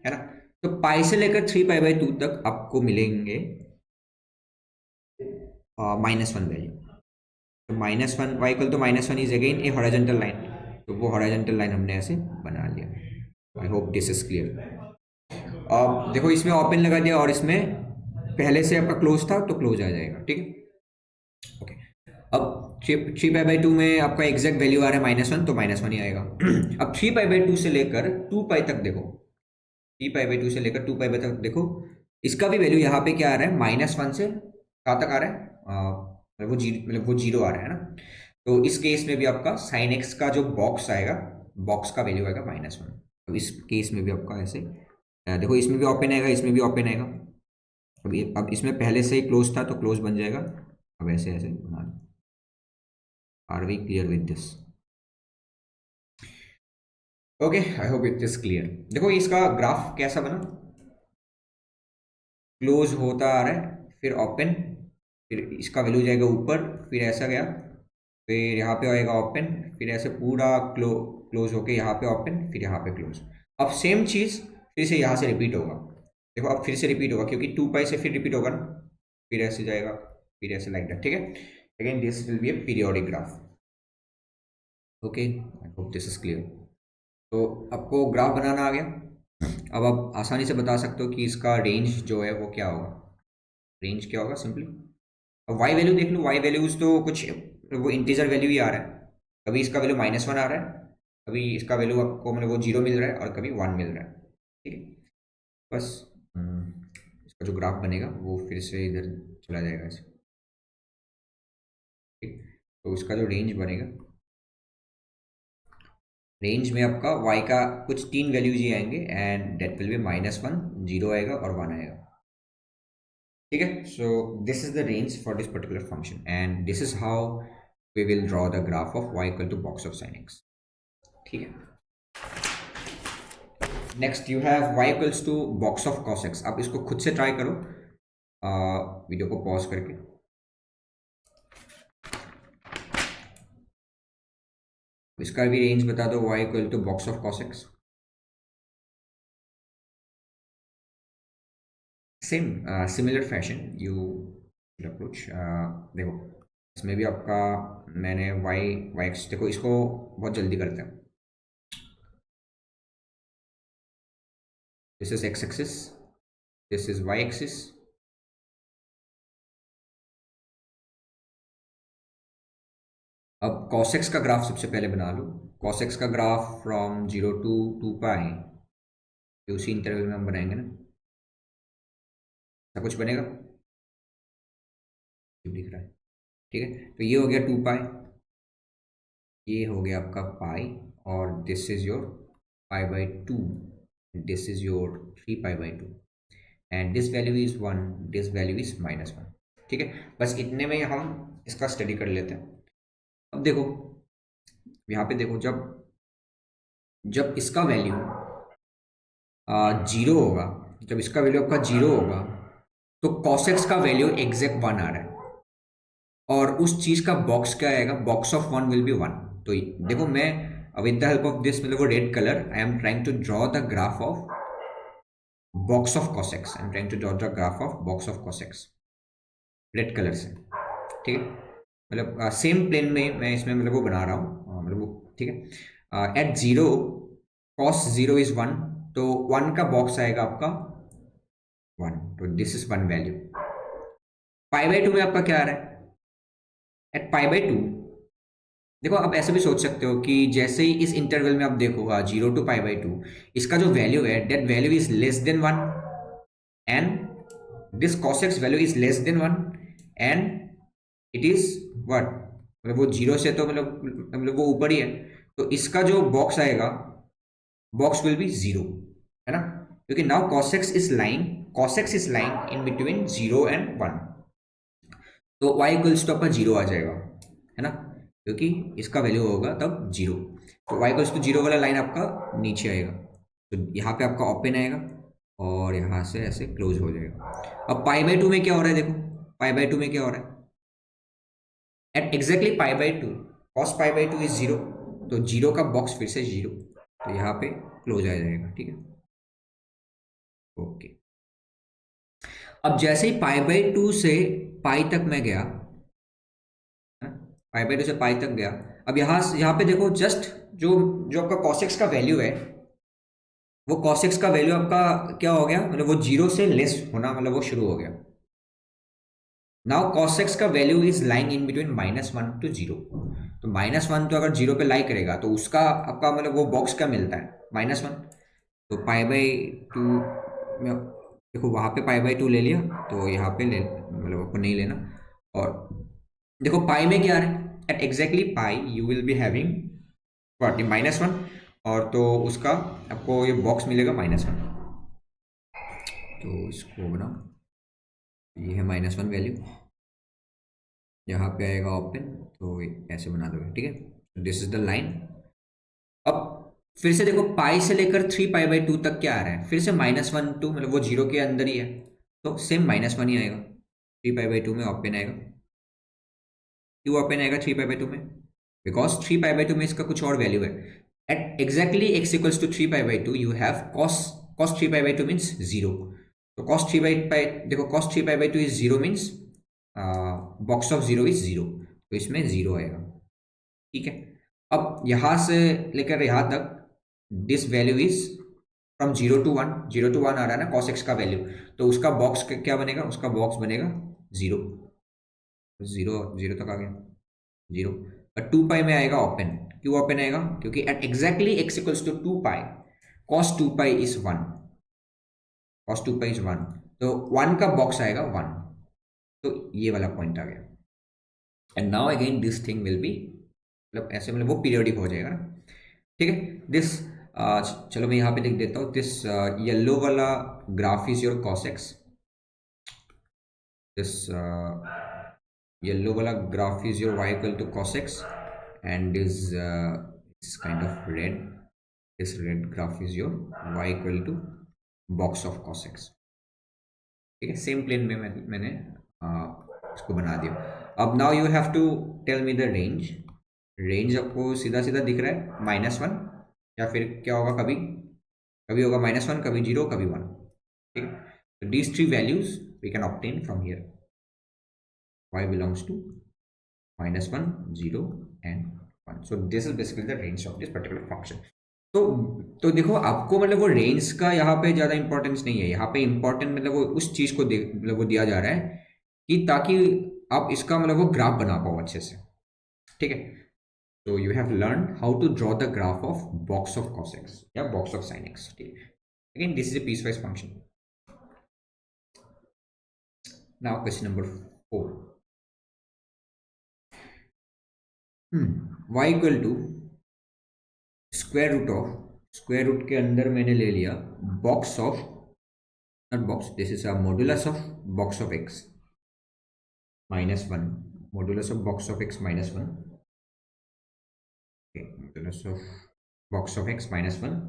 है ना? तो पाई से लेकर थ्री पाई बाई टू तक आपको मिलेंगे माइनस वन वैल्यू। तो माइनस वन, वाई इक्वल तो minus one is again A horizontal line, तो वो हॉरिजॉन्टल लाइन हमने ऐसे बना लिया। आई होप दिस इज क्लियर। अब देखो इसमें ओपन लगा दिया और इसमें पहले से आपका क्लोज था तो क्लोज आ जाएगा। ठीक है, ओके। अब थ्री पाई बाई टू में आपका एग्जैक्ट वैल्यू आ रहा है माइनस वन, तो माइनस वन ही आएगा। अब थ्री पाई बाई टू से लेकर टू पाई तक देखो, थ्री पाई बाई टू से लेकर टू पाई बाई तक देखो, इसका भी वैल्यू यहाँ पे क्या आ रहा है? माइनस वन से कहाँ तक आ रहा है? मतलब वो जीरो आ रहा है ना। तो इस केस में भी आपका साइन एक्स का जो बॉक्स आएगा, बॉक्स का वैल्यू आएगा माइनस वन। अब इस केस में भी आपका ऐसे देखो, इसमें भी ओपन आएगा, इसमें भी ओपन आएगा। अब इसमें पहले से ही क्लोज था तो क्लोज बन जाएगा। अब ऐसे ऐसे बना दो। Are we clear with this? Okay, I hope it is clear. देखो इसका ग्राफ कैसा बना, क्लोज होता आ रहा है, फिर ओपन, फिर इसका वैल्यू जाएगा ऊपर, फिर ऐसा गया, फिर यहाँ पे आएगा ओपन, फिर ऐसे पूरा क्लोज होके यहाँ पे ओपन, फिर यहाँ पे क्लोज। अब सेम चीज़ फिर से यहाँ से रिपीट होगा। देखो अब फिर से रिपीट होगा, क्योंकि टू पाई से फिर रिपीट होगा ना, फिर ऐसे जाएगा, फिर ऐसे लाइक दैट। ठीक है, again this will be A periodic graph. Okay, I hope this is clear. तो आपको ग्राफ बनाना आ गया। अब आप आसानी से बता सकते हो कि इसका रेंज जो है वो क्या होगा। रेंज क्या होगा? सिंपली अब वाई वैल्यू देख लो, वाई वैल्यूज तो कुछ वो इंटीजर वैल्यू ही आ रहा है। कभी इसका वैल्यू माइनस वन आ रहा है, कभी इसका वैल्यू आपको मतलब वो जीरो मिल रहा है, और कभी वन मिल रहा है। ठीक है, बस इसका जो ग्राफ बनेगा वो फिर से इधर चला जाएगा ऐसे। ठीक, तो उसका जो रेंज बनेगा, रेंज में आपका y का कुछ तीन वैल्यूज ही आएंगे, and that will be minus one, zero आएगा और वन आएगा। ठीक है, so this is the range for this particular function, and this is how we will draw the graph of y equal to box of sine x. ठीक है, next you have y equals to box of cos x. आप इसको खुद से try करो, video को pause करके। इसका भी रेंज बता दो, y equal to box of cos x. Same similar fashion you approach. देखो इसमें भी आपका मैंने वाई एक्स, देखो इसको बहुत जल्दी करते हैं। This is x axis, this is y axis, अब cos x का ग्राफ सबसे पहले बना लो। cos x का graph from zero to two pi, उसी इंटरवल में हम बनाएंगे ना, ऐसा कुछ बनेगा, दिख रहा है। ठीक है, तो ये हो गया टू पाई, ये हो गया आपका पाई, और this is your pi by to, this is your three pi by to, and this value is one, this value is minus one. ठीक है, बस इतने में हम इसका स्टडी कर लेते हैं। अब देखो यहाँ पे देखो, जब जब इसका वैल्यू जीरो होगा, जब इसका वैल्यू आपका जीरो होगा, तो कॉसेक्स का वैल्यू एग्जैक्ट वन आ रहा है, और उस चीज का बॉक्स क्या आएगा, box of one will be one. तो देखो मैं with the help of this, मतलब वो red colour, I am trying to draw the graph of box of cos x, I am trying to draw the graph of box of cos x red colour से, ठीक है। मतलब same plane में मैं इसमें मतलब वो बना रहा हूँ, मतलब वो ठीक है। At zero cos zero is one, तो वन का बॉक्स आएगा आपका वन, तो this is one value. Pi by two में आपका क्या आ रहा है, एट पाई बाई टू, देखो आप ऐसे भी सोच सकते हो कि जैसे ही इस इंटरवल में आप देखो zero two pi by two, इसका जो वैल्यू है that value is less than one, and this cosx value is less than one, and it is what, मतलब वो जीरो से तो मतलब वो ऊपर ही है, तो इसका जो बॉक्स आएगा, बॉक्स विल बी जीरो, है ना, क्योंकि now cosx is lying in between zero and one, तो y इक्वल्स टू आपका जीरो आ जाएगा, है ना, क्योंकि इसका वैल्यू होगा तब जीरो, तो y इक्वल्स टू जीरो वाला लाइन आपका नीचे आएगा, तो यहाँ पे आपका ओपन आएगा और यहाँ से ऐसे क्लोज हो जाएगा। अब पाई बाई टू में क्या हो रहा है, देखो पाई बाई टू में क्या हो रहा है, at exactly pi by two cos pi by two is zero, तो जीरो का बॉक्स फिर से जीरो, तो यहाँ पे क्लोज आ जाएगा, ठीक है, ओके। अब जैसे ही पाई बाई टू से पाई तक मैं गया, पाई बाई टू से पाई तक गया, अब यहाँ पे देखो जस्ट जो जो आपका कॉसेक्स का वैल्यू है, वो कॉसेक्स का वैल्यू आपका क्या हो गया, मतलब वो जीरो से लेस होना, मतलब वो शुरू हो गया। नाउ कॉसेक्स का value is lying in between minus one two zero, तो माइनस वन तो अगर जीरो पे लाई करेगा तो उसका आपका मतलब वो बॉक्स क्या मिलता है, माइनस वन, तो पाई बाई टू में देखो वहाँ पे पाई बाई टू ले लिया, तो यहाँ पे ले मतलब आपको नहीं लेना, और देखो पाई में क्या है, at exactly pi you will be having what, minus one, और तो उसका आपको ये बॉक्स मिलेगा माइनस वन, तो इसको बनाओ, ये है माइनस वन वैल्यू, यहाँ पे आएगा ओपन, तो ऐसे बना दोगे, ठीक है, दिस इज द लाइन। अब फिर से देखो पाई से लेकर थ्री पाई बाई टू तक क्या आ रहा है, फिर से माइनस वन टू, मतलब वो जीरो के अंदर ही है, तो सेम माइनस वन ही आएगा, थ्री पाई बाई टू में ओपन आएगा, क्यों ओपन आएगा थ्री पाई बाई टू में, because three pi by two में इसका कुछ और वैल्यू है, at exactly x equals to three pi by two you have cos, cos three pi by two means zero, तो कॉस थ्री बाई पाई, देखो cos three pi by two is zero means box of zero is zero, तो इसमें zero आएगा, ठीक है। अब यहाँ से लेकर यहाँ तक this value is from zero to one, zero to one आ रहा है ना कॉस एक्स का वैल्यू, तो उसका बॉक्स क्या बनेगा, उसका बॉक्स बनेगा जीरो, जीरो जीरो तक आ गया जीरो, और टू पाई में आएगा ओपन, क्यों ओपन आएगा, क्योंकि at exactly x equals to two pi cos two pi is one, cos two pi is one, तो वन का बॉक्स आएगा वन, तो ये वाला पॉइंट आ गया, and now again this thing will be, मतलब ऐसे मतलब वो पीरियोडिक हो जाएगा ना, ठीक है। दिस चलो मैं यहाँ पे लिख देता हूँ, दिस येलो वाला graph is your cos x, this yellow वाला graph is your y equal to cos x, and is kind of red, this red graph is your y equal to box of cos x, ठीक है, same plane में मैंने इसको बना दिया। अब now you have to tell me the range, range आपको सीधा सीधा दिख रहा है माइनस वन, या फिर क्या होगा, कभी कभी होगा माइनस वन, कभी जीरो, कभी वन, ठीक है, तो these three values we can obtain from here, y belongs to minus one, zero and one, so this is basically the range of this particular function. तो तो देखो आपको मतलब वो रेंज का यहाँ पे ज़्यादा इंपॉर्टेंस नहीं है, यहाँ पे इंपॉर्टेंट मतलब वो उस चीज़ को मतलब वो दिया जा रहा है कि ताकि आप इसका मतलब वो ग्राफ बना पाओ अच्छे से, ठीक है। So you have learned how to draw the graph of box of cos x या box of sin x. Again, this is a piecewise function. Now question number 4. Y equal to square root के अंदर मैंने ले लिया box of, not box, this is a modulus of box of x. Minus one, modulus of box of x minus one, modulus of box of x minus one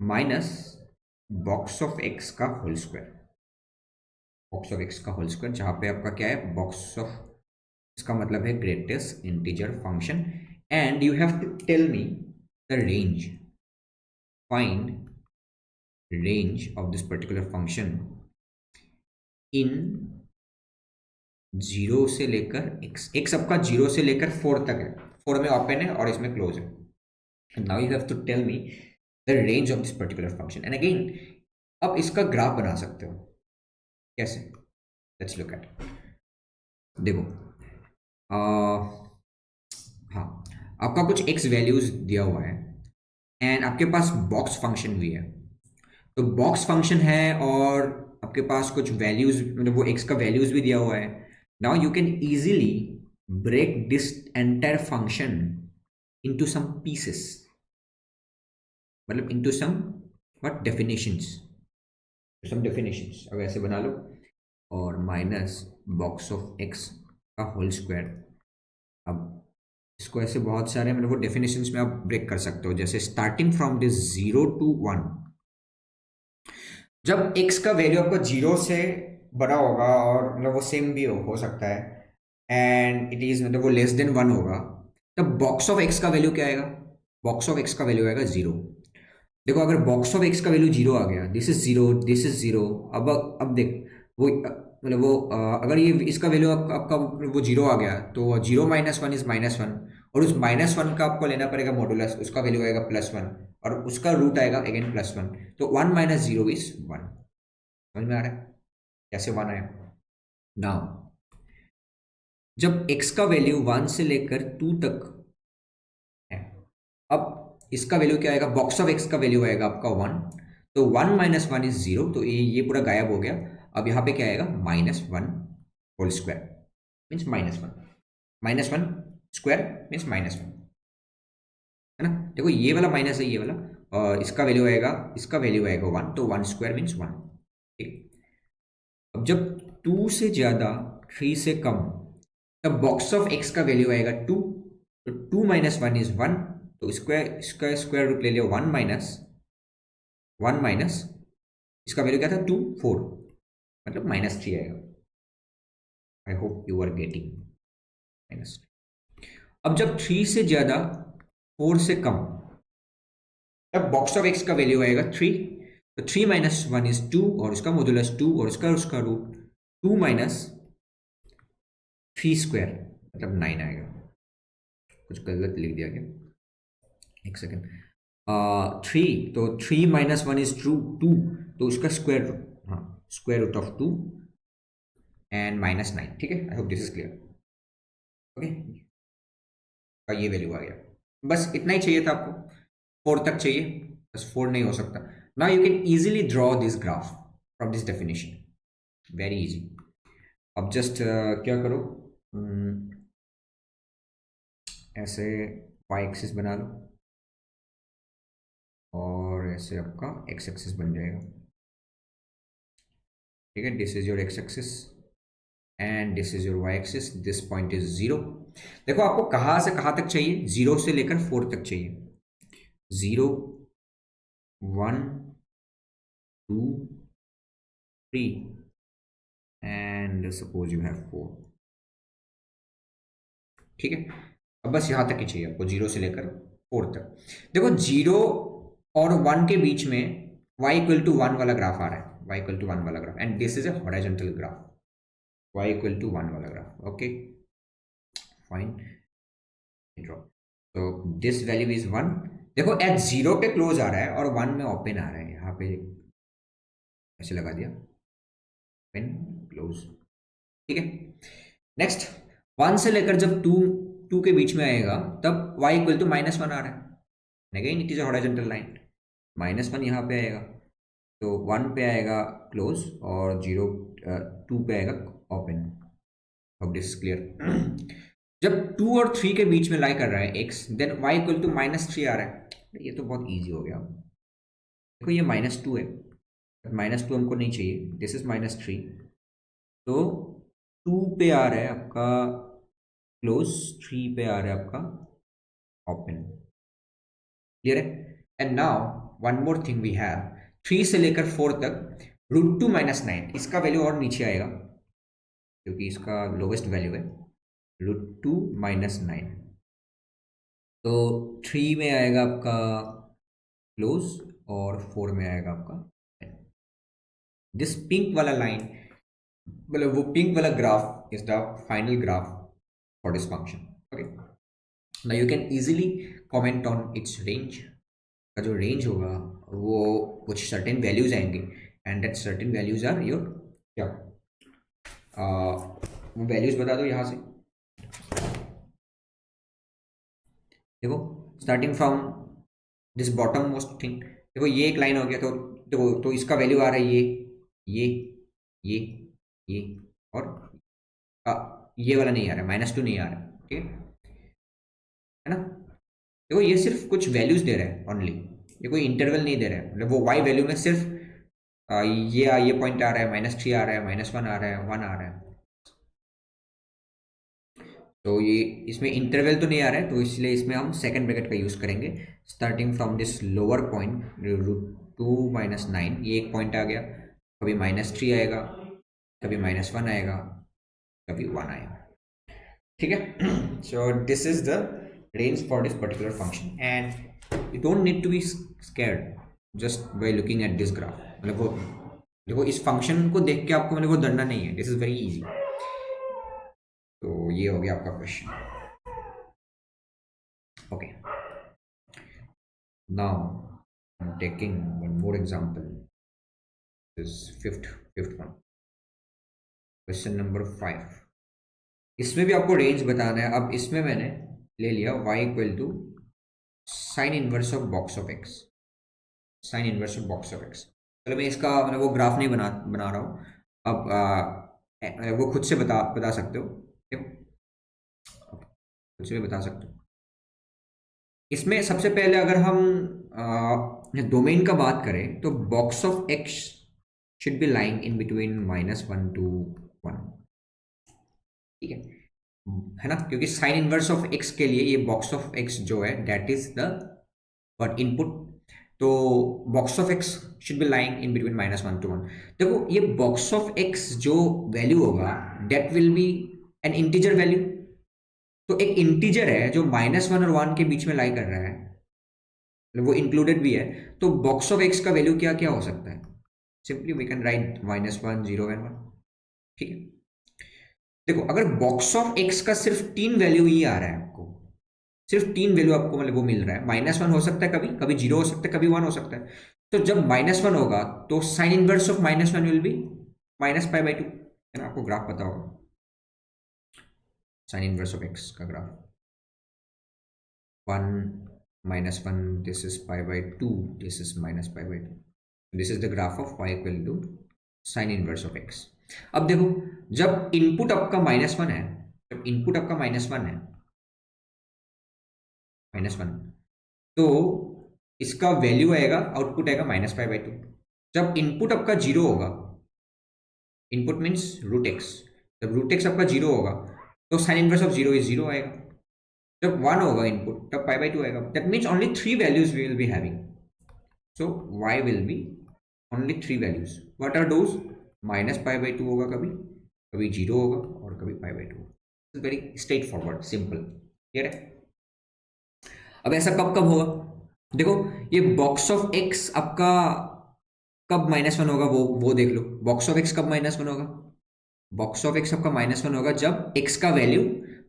minus box of x का whole square, box of x का whole square, जहाँ पे आपका क्या है, box of, इसका मतलब है greatest integer function, and you have to tell me the range, find range of this particular function in zero से लेकर एक्स, एक्स आपका जीरो से लेकर फोर तक है, फोर में ओपन है और इसमें क्लोज है। Now you have to tell me the range of this particular function, and again अब इसका ग्राफ बना सकते हो, कैसे, लेट्स लुक एट, देखो हाँ, आपका कुछ एक्स वैल्यूज दिया हुआ है एंड आपके पास बॉक्स फंक्शन भी है, तो बॉक्स फंक्शन है और आपके पास कुछ वैल्यूज, मतलब वो एक्स का वैल्यूज भी दिया हुआ है। Now you can easily break this entire function into some pieces, मतलब into some what definitions, some definitions, अब ऐसे बना लो, और माइनस बॉक्स ऑफ एक्स का होल स्क्वायर, अब इसको ऐसे बहुत सारे मतलब वो डेफिनेशंस में आप ब्रेक कर सकते हो, जैसे स्टार्टिंग फ्रॉम दिस 0 to 1, जब x का वैल्यू आपका जीरो से बड़ा होगा और मतलब वो सेम भी हो सकता है, एंड इट इज मतलब वो लेस देन वन होगा, तब बॉक्स ऑफ x का वैल्यू क्या आएगा, बॉक्स ऑफ x का वैल्यू आएगा जीरो। देखो अगर बॉक्स ऑफ x का वैल्यू जीरो आ गया, this is zero, this is zero, अब देख वो मतलब वो अगर ये इसका वैल्यू आपका वो जीरो आ गया, तो zero minus one is minus one, और उस माइनस वन का आपको लेना पड़ेगा मॉडुलस, उसका वैल्यू आएगा प्लस वन, और उसका रूट आएगा अगेन प्लस वन, तो one minus zero is one. समझ में आ रहा है कैसे वन आया? नाउ जब x का वैल्यू वन से लेकर टू तक है, अब इसका वैल्यू क्या आएगा, बॉक्स ऑफ x का वैल्यू आएगा आपका वन, तो one minus one is zero, तो ये पूरा गायब हो गया। अब यहाँ पे क्या आएगा, minus one whole square means minus one square means minus one, है ना। देखो ये वाला माइनस है, ये वाला, और इसका वैल्यू आएगा वन, तो वन स्क्वायर मीन्स वन। ठीक, अब जब टू से ज्यादा थ्री से कम, तब बॉक्स ऑफ एक्स का वैल्यू आएगा टू, तो two minus one is one, तो स्क्वायर, इसका स्क्वायर रूट ले लिया, वन माइनस इसका वैल्यू क्या था, टू, फोर, मतलब माइनस थ्री आएगा। I hope you are getting, minus. अब जब थ्री से ज्यादा फोर से कम, तब बॉक्स ऑफ एक्स का वैल्यू आएगा थ्री, तो three minus one is two, और उसका मॉड्यूलस टू, और उसका root two minus three square, मतलब नाइन आएगा। कुछ गलत लिख दिया क्या, एक सेकेंड, थ्री, तो three minus one is two, तो उसका स्क्वायर रूट, हाँ, square root of two and minus nine. ठीक है, I hope this is clear. Okay, का ये वैल्यू आ गया, बस इतना ही चाहिए था आपको, फोर तक चाहिए, बस फोर नहीं हो सकता। Now you can easily draw this graph from this definition, very easy. अब जस्ट क्या करो, ऐसे वाई एक्सिस बना लो, और ऐसे आपका एक्स एक्सिस बन जाएगा। ठीक है, this is your x axis and this is your y axis, this point is zero. देखो आपको कहाँ से कहाँ तक चाहिए, जीरो से लेकर फोर तक चाहिए, zero, one, two, three, and suppose you have four. ठीक है, अब बस यहाँ तक ही चाहिए आपको, जीरो से लेकर फोर तक। देखो जीरो और वन के बीच में y इक्वल टू वन वाला ग्राफ आ रहा है, y इक्वल टू वन वाला graph, and this is a horizontal graph, y equal to one वाला ग्राफ। ओके फाइन, ड्रॉ, तो दिस वैल्यू इज वन। देखो एट जीरो पे क्लोज आ रहा है और वन में ओपन आ रहा है, यहाँ पे ऐसे लगा दिया, ओपन क्लोज। ठीक है, नेक्स्ट, वन से लेकर जब टू के बीच में आएगा, तब y equal to minus one आ रहा है, again it is a horizontal line, minus one यहाँ पे आएगा, तो वन पे आएगा क्लोज, और जीरो, टू पे आएगा ओपन। अब दिस क्लियर। जब टू और थ्री के बीच में लाई कर रहा है x, then y equal to minus three आ रहा है, ये तो बहुत इजी हो गया। देखो ये माइनस टू है, माइनस टू हमको नहीं चाहिए, दिस इज माइनस थ्री, तो पे आ रहा है आपका क्लोज, 3 पे आ रहा है आपका ओपन। क्लियर है? And now one more thing we have, 3 से लेकर 4 तक √2 - 9, इसका वैल्यू और नीचे आएगा क्योंकि इसका लोवेस्ट वैल्यू है √2 - 9। तो 3 में आएगा आपका क्लोज और 4 में आएगा आपका। दिस पिंक वाला लाइन, मतलब वो पिंक वाला graph is the final graph for this function. Okay, now you can easily comment on its range. का जो रेंज होगा वो कुछ सर्टेन वैल्यूज आएंगे, and that certain values are your क्या, वो वैल्यूज बता दो यहाँ से। देखो starting from this bottom most thing, देखो ये एक लाइन हो गया, तो देखो तो इसका वैल्यू आ रहा है ये ये ये और ये वाला नहीं आ रहा है, -2 नहीं आ रहा है। ठीक है ना? देखो ये सिर्फ कुछ वैल्यूज दे रहा है ओनली, ये कोई इंटरवल नहीं दे रहा है। मतलब वो वाई वैल्यू में सिर्फ ये पॉइंट आ रहा है, -3 आ रहा है, -1 आ रहा है, 1 आ रहा है। तो ये इसमें इंटरवल तो नहीं आ रहा है, तो इसलिए इसमें हम सेकंड ब्रैकेट का यूज़ करेंगे। Starting from this lower point √2 - 9, ये एक पॉइंट आ गया, कभी -3 आएगा, कभी -1 आएगा, कभी 1 आएगा। ठीक है? So this is the range for this particular function, and you don't need to be scared just by looking at this graph. मतलब वो देखो इस फंक्शन को देख के आपको मतलब वो डरना नहीं है, दिस इज वेरी इजी। तो ये हो गया आपका question. Okay, now I'm taking one more example, this fifth one, question number 5। इसमें भी आपको रेंज बताना है। अब इसमें मैंने ले लिया y equal to sine inverse of box of x, sine inverse of box of x। चलो मैं इसका मतलब वो ग्राफ नहीं बना रहा हूँ। अब वो खुद से बता सकते हो, देखो खुद से भी बता सकते हो। इसमें सबसे पहले अगर हम डोमेन का बात करें तो box of x should be lying in between -1 to 1। ठीक है ना? क्योंकि साइन इनवर्स ऑफ x के लिए ये बॉक्स ऑफ x जो है that is the what input. तो box of x should be lying in between -1 to 1। देखो ये बॉक्स ऑफ x जो वैल्यू होगा that will be an integer value. तो एक इंटीजर है जो -1 और 1 के बीच में लाई कर रहा है, मतलब वो इंक्लूडेड भी है। तो बॉक्स ऑफ x का वैल्यू क्या क्या हो सकता है? Simply we can write -1, 0 and 1। ठीक है? देखो अगर बॉक्स ऑफ x का सिर्फ 3 वैल्यू ही आ रहा है, आपको सिर्फ 3 वैल्यू आपको मतलब वो मिल रहा है, -1 हो सकता है, कभी कभी 0 हो सकता है, कभी 1 हो सकता है। तो जब -1 होगा तो sine inverse of -1 will be -π/2, है ना? आपको ग्राफ पता होगा साइन इनवर्स ऑफ x का graph, 1 -1, this is π/2, this is -π/2, this is the graph of y equal to sin inverse of x। अब देखो जब इनपुट आपका -1 है, जब इनपुट आपका -1 है, -1, तो इसका वैल्यू आएगा, आउटपुट आएगा -π/2। जब इनपुट आपका 0 होगा, इनपुट मीन्स √x, जब √x आपका 0 होगा तो साइन इनवर्स ऑफ 0 इज 0 आएगा। जब 1 होगा इनपुट तब π/2 आएगा। That means only 3 values we will be having. So y will be only 3 values. What are those? -π/2 होगा, कभी कभी 0 होगा और कभी π/2 होगा। Very straight forward, simple. Clear है? अब ऐसा कब कब होगा? देखो ये बॉक्स ऑफ x आपका कब -1 होगा वो देख लो। बॉक्स ऑफ x कब -1 होगा? बॉक्स ऑफ x आपका -1 होगा जब x का वैल्यू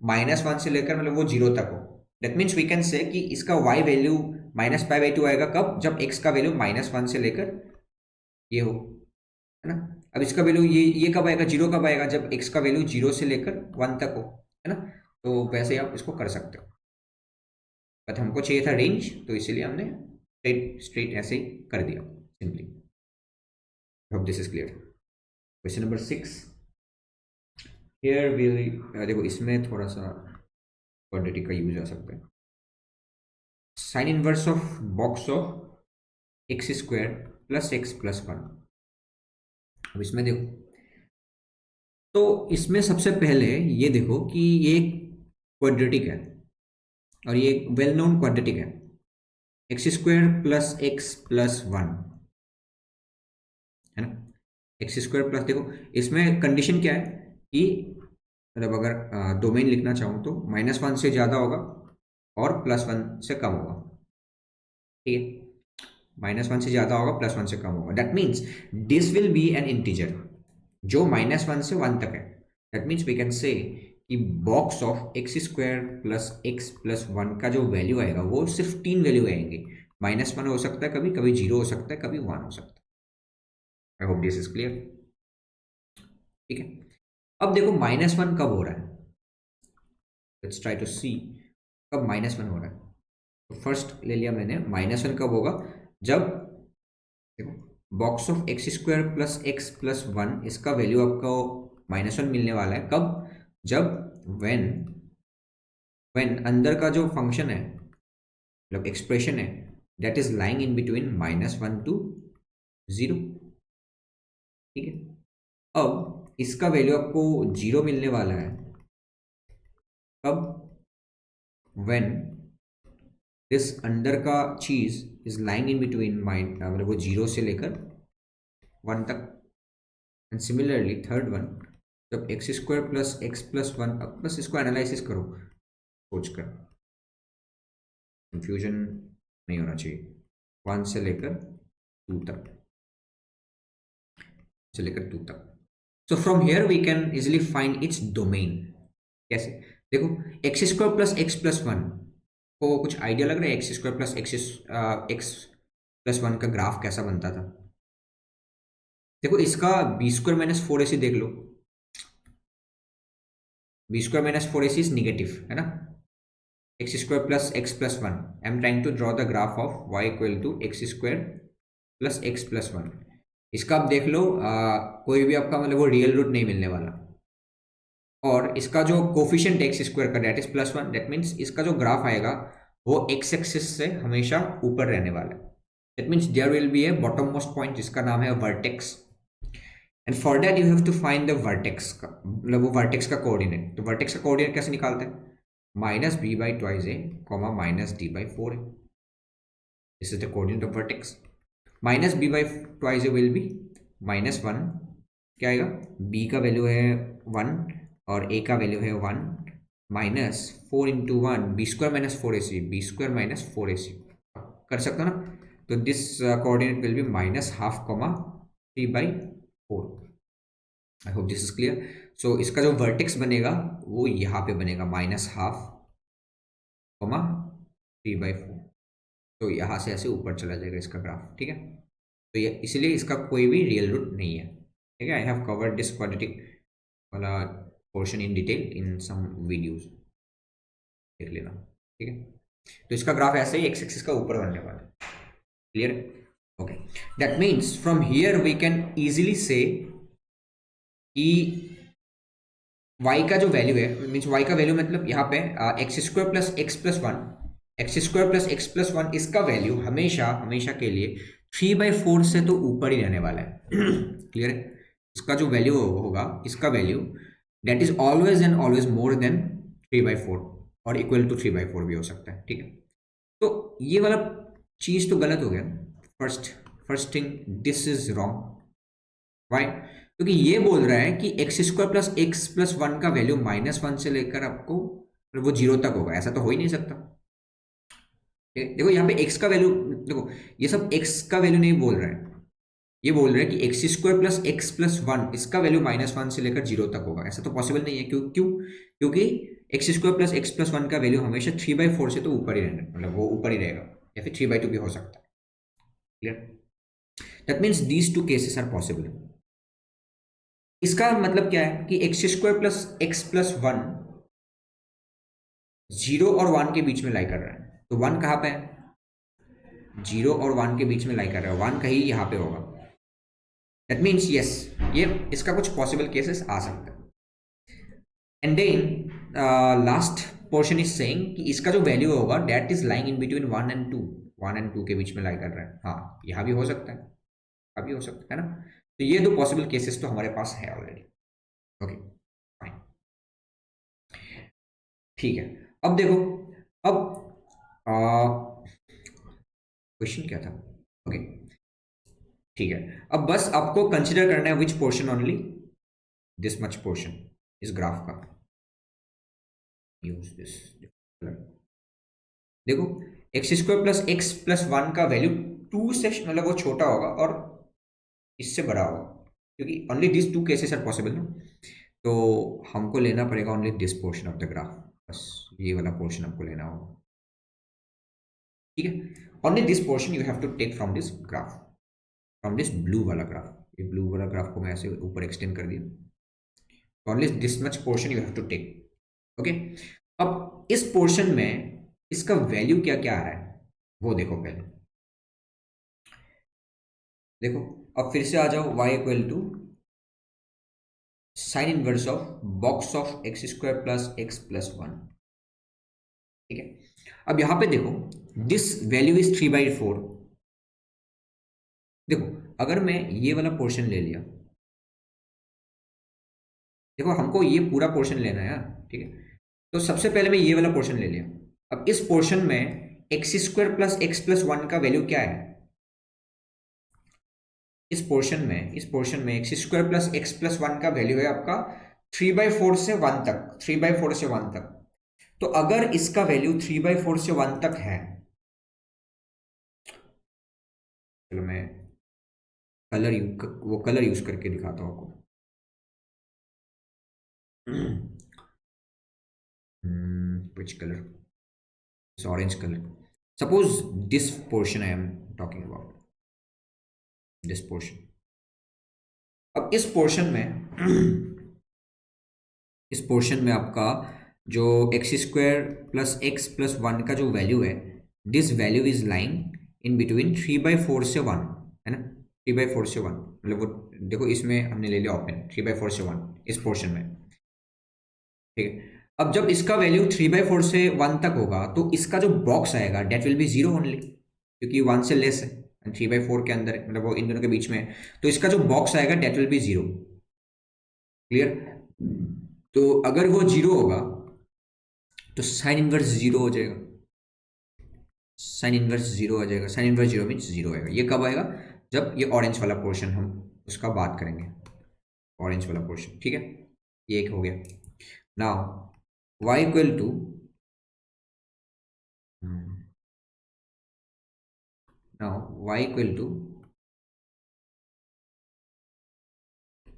-1 से लेकर मतलब वो 0 तक हो। That means we can say कि इसका y वैल्यू -π/2 आएगा कब? जब x का वैल्यू -1 से लेकर ये हो, है ना? अब इसका वैल्यू ये कब आएगा, 0 कब आएगा? जब x का वैल्यू 0 से लेकर 1 तक हो, है ना? तो वैसे ही आप इसको कर सकते हो। बट हमको चाहिए था रेंज, तो इसीलिए हमने स्ट्रेट ऐसे ही कर दिया simply. Hope this is clear. Question number 6, here will, देखो इसमें थोड़ा सा क्वाड्रेटिक का यूज आ सकता है। Sign inverse of box of x² + x + 1। अब इसमें देखो तो इसमें सबसे पहले ये देखो कि ये क्वाड्रेटिक है और ये वेल नोन क्वाड्रेटिक है, x square plus x plus one, है ना। एक्स स्क्वायर प्लस, देखो इसमें कंडीशन क्या है कि मतलब अगर डोमेन लिखना चाहूँ तो -1 से ज़्यादा होगा और +1 से कम होगा, ठीक है। -1 से ज़्यादा होगा, +1 से कम होगा, that means this will be an integer जो -1 से 1 तक है। That means we can say कि box of x square plus x plus one का जो वैल्यू आएगा वो सिर्फ 3 वैल्यू आएंगे। -1 हो सकता है, कभी कभी 0 हो सकता है, कभी 1 हो सकता है। I hope this is clear, ठीक है। अब देखो -1 कब हो रहा है, लेट्स ट्राई टू सी कब -1 हो रहा है। तो फर्स्ट ले लिया मैंने, -1 कब होगा, जब देखो box of x square plus x plus one, इसका वैल्यू आपको -1 मिलने वाला है कब, जब व्हेन अंदर का जो फंक्शन है मतलब एक्सप्रेशन है that is lying in between -1 to 0, ठीक है। अब इसका वैल्यू आपको 0 मिलने वाला है कब, व्हेन दिस अंडर का चीज इज लाइंग इन बिटवीन मतलब वो 0 से लेकर 1 तक। एंड सिमिलरली थर्ड वन, जब x square plus x plus one, अब बस इसको एनालिसिस करो सोच कर, कंफ्यूजन नहीं होना चाहिए, 1 से लेकर 2 तक, से लेकर 2 तक। So from here we can easily find its domain. कैसे, देखो x square plus x plus one को कुछ आइडिया लग रहा है, x square plus x plus one का ग्राफ कैसा बनता था। देखो इसका बी स्क्वायर माइनस 4ac देख लो, b square minus 4ac is negative, है ना। X square plus one, I am trying to draw the graph of y equal to x square plus x plus one. इसका आप देख लो कोई भी आपका मतलब वो रियल रूट नहीं मिलने वाला, और इसका जो कोफिशिएंट एक्स स्क्वायर का डेट इज +1, दैट मीन्स इसका जो ग्राफ आएगा वो एक्स एक्सिस से हमेशा ऊपर रहने वाला है। That means there will be a bottom most point जिसका नाम है vertex, and for that you have to find the vertex का मतलब वो वर्टेक्स का कोऑर्डिनेट। तो वर्टेक्स का कोऑर्डिनेट कैसे निकालते हैं, -b/2a, -d/4a, this is the coordinate of vertex. -b/2a will be -1, क्या आएगा, b का वैल्यू है 1 और a का वैल्यू है 1, -4 into 1, b square minus 4ac, b square minus 4ac कर सकते हो ना। तो this coordinate will be -1/2, 3/4। I hope this is clear. So इसका जो वर्टेक्स बनेगा वो यहाँ पे बनेगा -1/2, 3/4। तो यहाँ से ऐसे ऊपर चला जाएगा इसका ग्राफ, ठीक है। तो ये इसलिए इसका कोई भी रियल रूट नहीं है, ठीक है। I have covered this quadratic वाला portion in detail in some videos, देख लेना, ठीक है। तो इसका ग्राफ ऐसे ही एक्स एक्सिस का ऊपर बनने वाला है, clear. Okay, that means from here we can easily say कि y का जो वैल्यू है, मीन्स y का वैल्यू मतलब यहाँ पे x square plus x plus one, x square plus x plus one, इसका वैल्यू हमेशा हमेशा के लिए 3/4 से तो ऊपर ही रहने वाला है क्लियर है। इसका जो वैल्यू होगा, इसका value that is always and always more than 3/4 और इक्वल टू 3/4 भी हो सकता है, ठीक है। तो ये वाला चीज तो गलत हो गया। First thing, this is wrong. Why, क्योंकि ये बोल रहा है कि x square plus x plus one का वैल्यू -1 से लेकर आपको वो 0 तक होगा, ऐसा तो हो ही नहीं सकता। देखो यहाँ पे एक्स का वैल्यू, देखो ये सब एक्स का वैल्यू नहीं बोल रहा है, ये बोल रहा है कि x square plus x plus one, इसका वैल्यू -1 से लेकर 0 तक होगा। ऐसा तो पॉसिबल नहीं है, क्योंकि x square plus x plus one का वैल्यू हमेशा 3/4 से तो ऊपर ही रहना, मतलब वो ऊपर ही रहेगा, या फिर 3/2 भी हो सकता है, clear. That means these two cases are possible. इसका मतलब क्या है कि x square plus x plus one 0 और 1 के बीच में लाई कर रहा है। तो 1 कहाँ पे है, 0 और 1 के बीच में लाई कर रहा है, 1 कहीं यहाँ पे होगा। दैट मीन्स यस, ये इसका कुछ पॉसिबल केसेस आ सकते हैं। And then last portion is saying कि इसका जो वैल्यू होगा that is lying in between 1 and 2, 1 and 2 के बीच में लाई कर रहा है। हाँ, यहाँ भी हो सकता है, अभी हो सकता है ना। तो ये दो पॉसिबल केसेस तो हमारे पास है ऑलरेडी। ओके फाइन, ठीक है। अब देखो, अब क्वेश्चन क्या था? ओके ठीक है, अब बस आपको कंसिडर करना है which portion only, this much portion इस ग्राफ का, यूज दिस। देखो x square plus x plus one का वैल्यू टू से मतलब वो छोटा होगा और इससे बड़ा होगा, क्योंकि only this two cases are possible ना। तो हमको लेना पड़ेगा only this portion of the graph, बस ये वाला पोर्शन हमको लेना होगा, ठीक है। Only this portion you have to take from this graph, from this blue वाला ग्राफ। ये ब्लू वाला ग्राफ को मैं ऐसे ऊपर एक्सटेंड कर दिया, only this much portion you have to take, okay. अब इस पोर्शन में इसका वैल्यू क्या क्या आ रहा है वो देखो पहले, देखो अब फिर से आ जाओ, y equal to sine inverse of box of x square plus x plus one, ठीक है। अब यहां पे देखो दिस वैल्यू इज 3/4। देखो अगर मैं ये वाला पोर्शन ले लिया, देखो हमको ये पूरा पोर्शन लेना है यार, ठीक है। तो सबसे पहले मैं ये वाला पोर्शन ले लिया। अब इस पोर्शन में x square plus x plus one का वैल्यू क्या है? इस पोर्शन में x square plus x plus one का वैल्यू है आपका 3/4 से 1 तक, 3/4 से 1 तक। तो अगर इसका वैल्यू 3/4 से 1 तक है, चलो मैं वो कलर यूज करके दिखाता हूँ आपको। which color? It's orange color. Suppose this portion I am talking about, this portion। अब इस पोर्शन में आपका जो x square plus x plus one का जो वैल्यू है, this value is lying in between 3/4 से 1, है ना। 3/4 से 1 मतलब वो देखो इसमें हमने ले लिया ओपन 3/4 से 1 इस पोर्शन में, ठीक है। अब जब इसका वैल्यू 3/4 से 1 तक होगा तो इसका जो बॉक्स आएगा that will be zero only, क्योंकि 1 से लेस है, 3/4 के अंदर मतलब वो इन दोनों के बीच में है। तो इसका जो बॉक्स आएगा that will be zero, clear. तो अगर वो जीरो होगा तो साइन इनवर्स जीरो हो जाएगा, साइन इनवर्स जीरो हो जाएगा। Sine inverse zero means zero आएगा। ये कब आएगा? जब ये ऑरेंज वाला पोर्शन हम उसका बात करेंगे, ऑरेंज वाला पोर्शन, ठीक है। ये एक हो गया। Now y equal to y equal to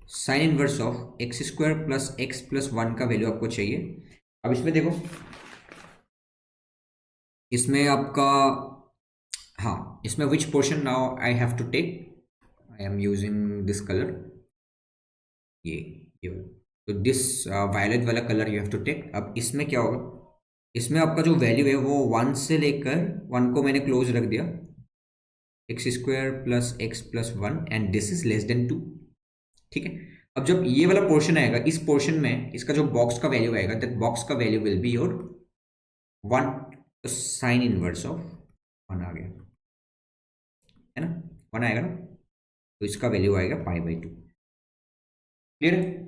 sine inverse of x square plus x plus one का वैल्यू आपको चाहिए। अब इसमें देखो, इसमें आपका, हाँ इसमें which portion now I have to take, I am using this colour, ये तो दिस वायलेट वाला colour you have to take. अब इसमें क्या होगा, इसमें आपका जो वैल्यू है वो 1 से लेकर 1 को मैंने क्लोज रख दिया, x square plus x plus one and this is less then 2, ठीक है। अब जब ये वाला पोर्शन आएगा, इस पोर्शन में इसका जो बॉक्स का वैल्यू आएगा, दैट बॉक्स का वैल्यू विल बी योर 1, तो साइन इनवर्स ऑफ 1 आ गया, है ना। 1 आएगा ना, तो इसका वैल्यू आएगा π/2, क्लियर है।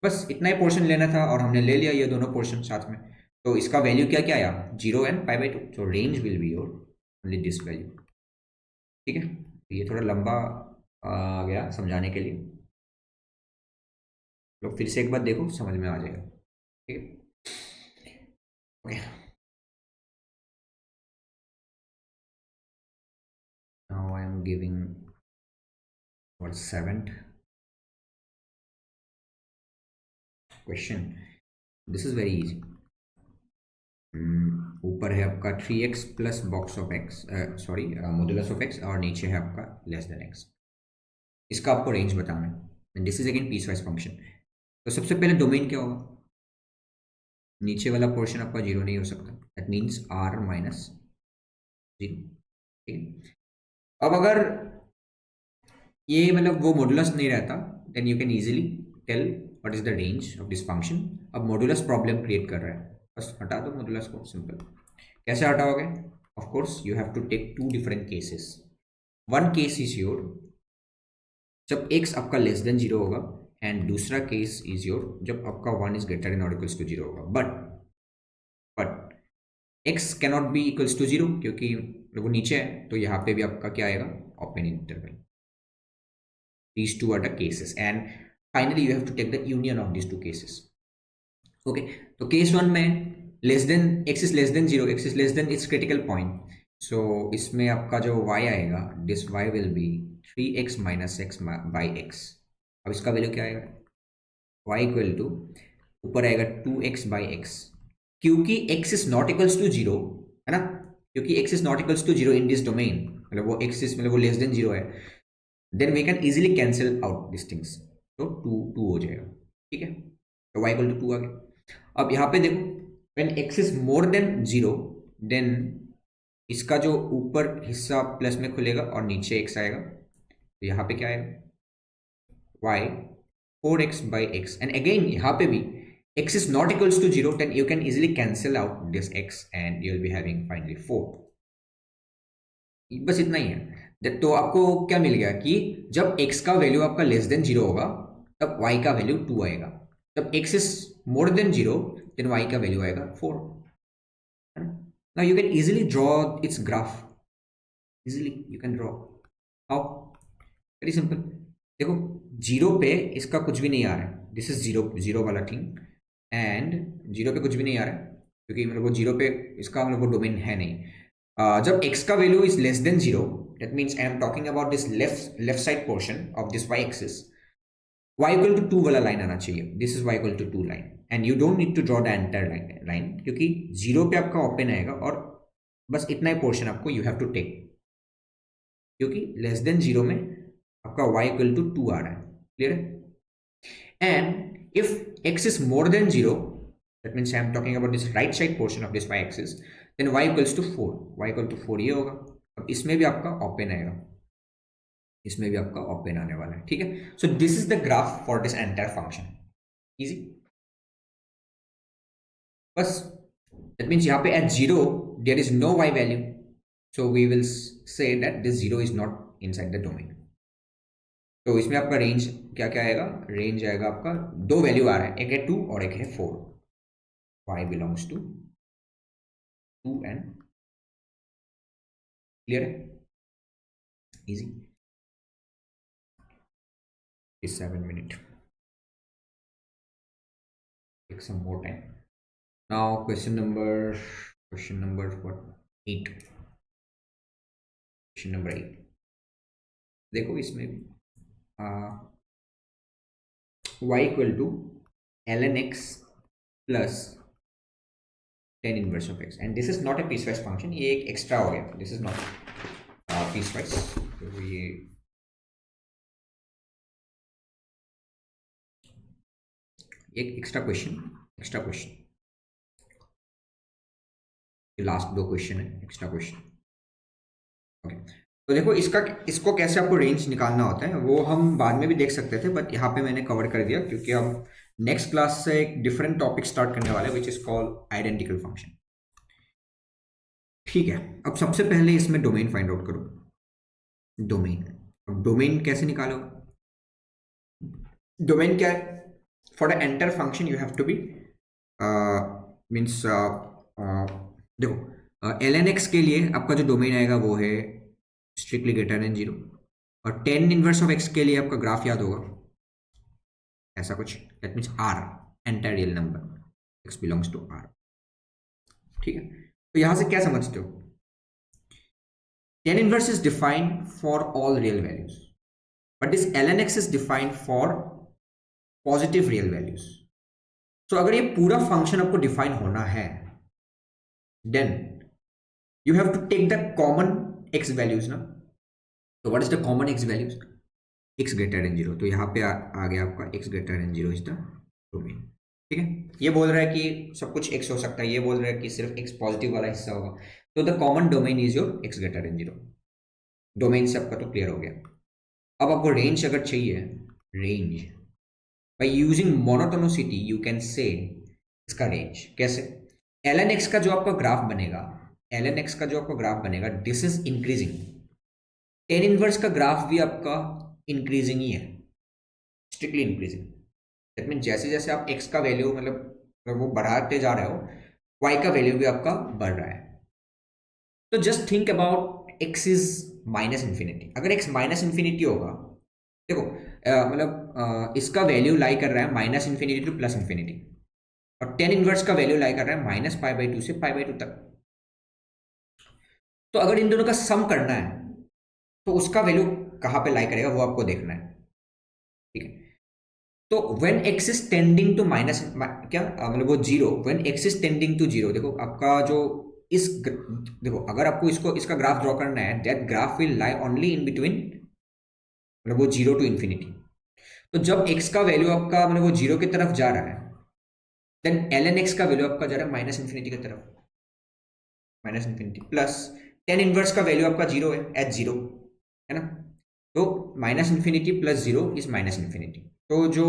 बस इतना ही पोर्शन लेना था और हमने ले लिया ये दोनों पोर्शन साथ में। तो इसका वैल्यू क्या क्या आया, 0 एंड π/2। तो range will be your only this value, ठीक है। ये थोड़ा लंबा आ गया समझाने के लिए, तो फिर से एक बार देखो समझ में आ जाएगा, ठीक है। Okay, now I am giving और 7th question. This is very easy. ऊपर है आपका 3x plus box of x, sorry modulus of x, और नीचे है आपका लेस देन x। इसका आपको रेंज बताना है। This is again piece wise function. तो सबसे पहले डोमेन क्या होगा, नीचे वाला पोर्शन आपका जीरो नहीं हो सकता, दैट मीन्स r माइनस 0, ठीक है। अब अगर ये मतलब वो मॉड्यूलस नहीं रहता, then you can easily tell what is the range of this function. अब मॉड्यूलस प्रॉब्लम क्रिएट कर रहा है, बस हटा दो मॉड्यूलस को, सिंपल। कैसे हटाओगे? Of course you have to take 2 different cases. One case is your जब x आपका लेस देन 0 होगा एंड दूसरा केस इज योर जब आपका 1 इज ग्रेटर देन और इक्वल्स टू 0 होगा, but x cannot be equals to 0 क्योंकि वो नीचे है, तो यहाँ पे भी आपका क्या आएगा, open interval. These two are the cases, and finally you have to take the union of these two cases. Okay, तो केस वन में less than x is less than 0, x is less than it's critical point. So इसमें आपका जो y आएगा, this y will be 3x minus x by x. अब इसका value क्या आएगा, y इक्वल टू ऊपर आएगा 2x बाई एक्स, क्योंकि x is not equals to 0 है ना, क्योंकि x is not equals to 0 in this domain, मतलब वो x इज मतलब वो लेस देन 0 है, then we can easily cancel out this things. तो 2 हो जाएगा. ठीक है, तो y इक्वल टू 2 आ गया. अब यहाँ पे देखो, when x is more than 0 then इसका जो ऊपर हिस्सा प्लस में खुलेगा और नीचे x आएगा, तो यहाँ पे क्या आएगा, y 4x by x. And again यहाँ पे भी x is not equals to 0, then you can easily cancel out this x and you will be having finally 4. बस इतना ही है. तो आपको क्या मिल गया कि जब x का वैल्यू आपका लेस देन 0 होगा तब y का वैल्यू 2 आएगा, जब x is more than 0 then y का वैल्यू आएगा 4. Now you can easily draw its graph, easily you can draw. How? Very simple. देखो 0 पे इसका कुछ भी नहीं आ रहा है, दिस इज 0 वाला थिंग, एंड 0 पे कुछ भी नहीं आ रहा है क्योंकि मतलब वो 0 पे इसका मतलब वो डोमेन है नहीं. जब x का value is less than 0, that means I am talking about this left side portion of this y axis, y equal to 2 वाला लाइन आना चाहिए. This is y equal to 2 line, and you don't need to draw the entire line क्योंकि 0 पे आपका open आएगा और बस इतना ही पोर्शन आपको यू हैव टू टेक, क्योंकि लेस देन 0 में आपका y equal to 2 आ रहा है. क्लियर है? And if x is more than 0, that means I am talking about this right side portion of this y axis, then y equals to 4. y equal to 4 ये होगा. अब इसमें भी आपका open आएगा, इसमें भी आपका ओपन आने वाला है. ठीक है, so this is the graph for this entire function. Easy. बस दैट मीन्स यहाँ पे at 0 there is no y value, so we will say that this 0 is not inside the domain. तो इसमें आपका रेंज क्या क्या आएगा, रेंज आएगा आपका 2 वैल्यू आ रहा है, एक है 2 और एक है 4. y belongs to 2 and. Clear है? Easy. 7 minutes. Take some more time. Now question number what? 8. Question number 8. देखो इसमें y equal to ln x plus tan inverse of x, and this is not a piecewise function. ये एक extra हो गया. This is not piecewise. तो ये एक extra question. ये लास्ट 2 क्वेश्चन है, एक्स्ट्रा क्वेश्चन. ओके, तो देखो इसको कैसे आपको रेंज निकालना होता है वो हम बाद में भी देख सकते थे, बट यहाँ पे मैंने कवर कर दिया क्योंकि हम नेक्स्ट क्लास से एक डिफरेंट टॉपिक स्टार्ट करने वाले हैं, which is called identical function. ठीक है, अब सबसे पहले इसमें डोमेन फाइंड आउट करो. डोमेन कैसे निकालो? डोमेन क्या है? For the entire function you have to be देखो ln x के लिए आपका जो डोमेन आएगा वो है स्ट्रिक्टली ग्रेटर देन 0, और tan इनवर्स ऑफ x के लिए आपका ग्राफ याद होगा ऐसा कुछ, that means r entire real number, x belongs to r. ठीक है, तो यहां से क्या समझते हो? tan inverse is defined for all real values, but this ln x is defined for positive real values. So अगर ये पूरा फंक्शन आपको डिफाइन होना है then you have to take the common x values ना. तो what is the common x values? x greater than 0. तो यहाँ पे आ गया आपका x greater than 0 is the domain. ठीक है, ये बोल रहा है कि सब कुछ x हो सकता है, ये बोल रहा है कि सिर्फ x पॉजिटिव वाला हिस्सा होगा. तो the common domain is your x greater than 0. Domain से आपका तो क्लियर हो गया. अब आपको रेंज अगर चाहिए, range by using monotonicity you can say इसका रेंज कैसे? ln x का जो आपका ग्राफ बनेगा, this is increasing. tan inverse का ग्राफ भी आपका इंक्रीजिंग ही है, स्ट्रिक्टली इंक्रीजिंग. दैट मीन जैसे जैसे आप x का वैल्यू मतलब वो बढ़ाते जा रहे हो, y का वैल्यू भी आपका बढ़ रहा है। तो just think about x is minus infinity. अगर x माइनस इन्फिनिटी होगा, देखो मतलब इसका वैल्यू लाई कर रहा है minus infinity two plus infinity, और टेन इनवर्स का वैल्यू लाई कर रहा है माइनस पाई बाई टू से पाई बाई टू तक। तो अगर इन दोनों का सम करना है तो उसका वैल्यू कहाँ पे लाई करेगा वो आपको देखना है, ठीक है। तो when x is tending to minus क्या मतलब वो zero, when x is tending to zero, देखो आपका जो देखो अगर आपको इसका ग्राफ ड्रॉ करना है, that graph will lie only in between मतलब वो जीरो टू इन्फिनिटी। तो जब x का वैल्यू आपका मतलब वो जीरो की तरफ जा रहा है, देन ln x का वैल्यू आपका जा रहा है माइनस इन्फिनिटी की तरफ, minus infinity plus tan inverse का वैल्यू आपका जीरो है, एच जीरो है ना। तो minus infinity plus zero is minus infinity. तो जो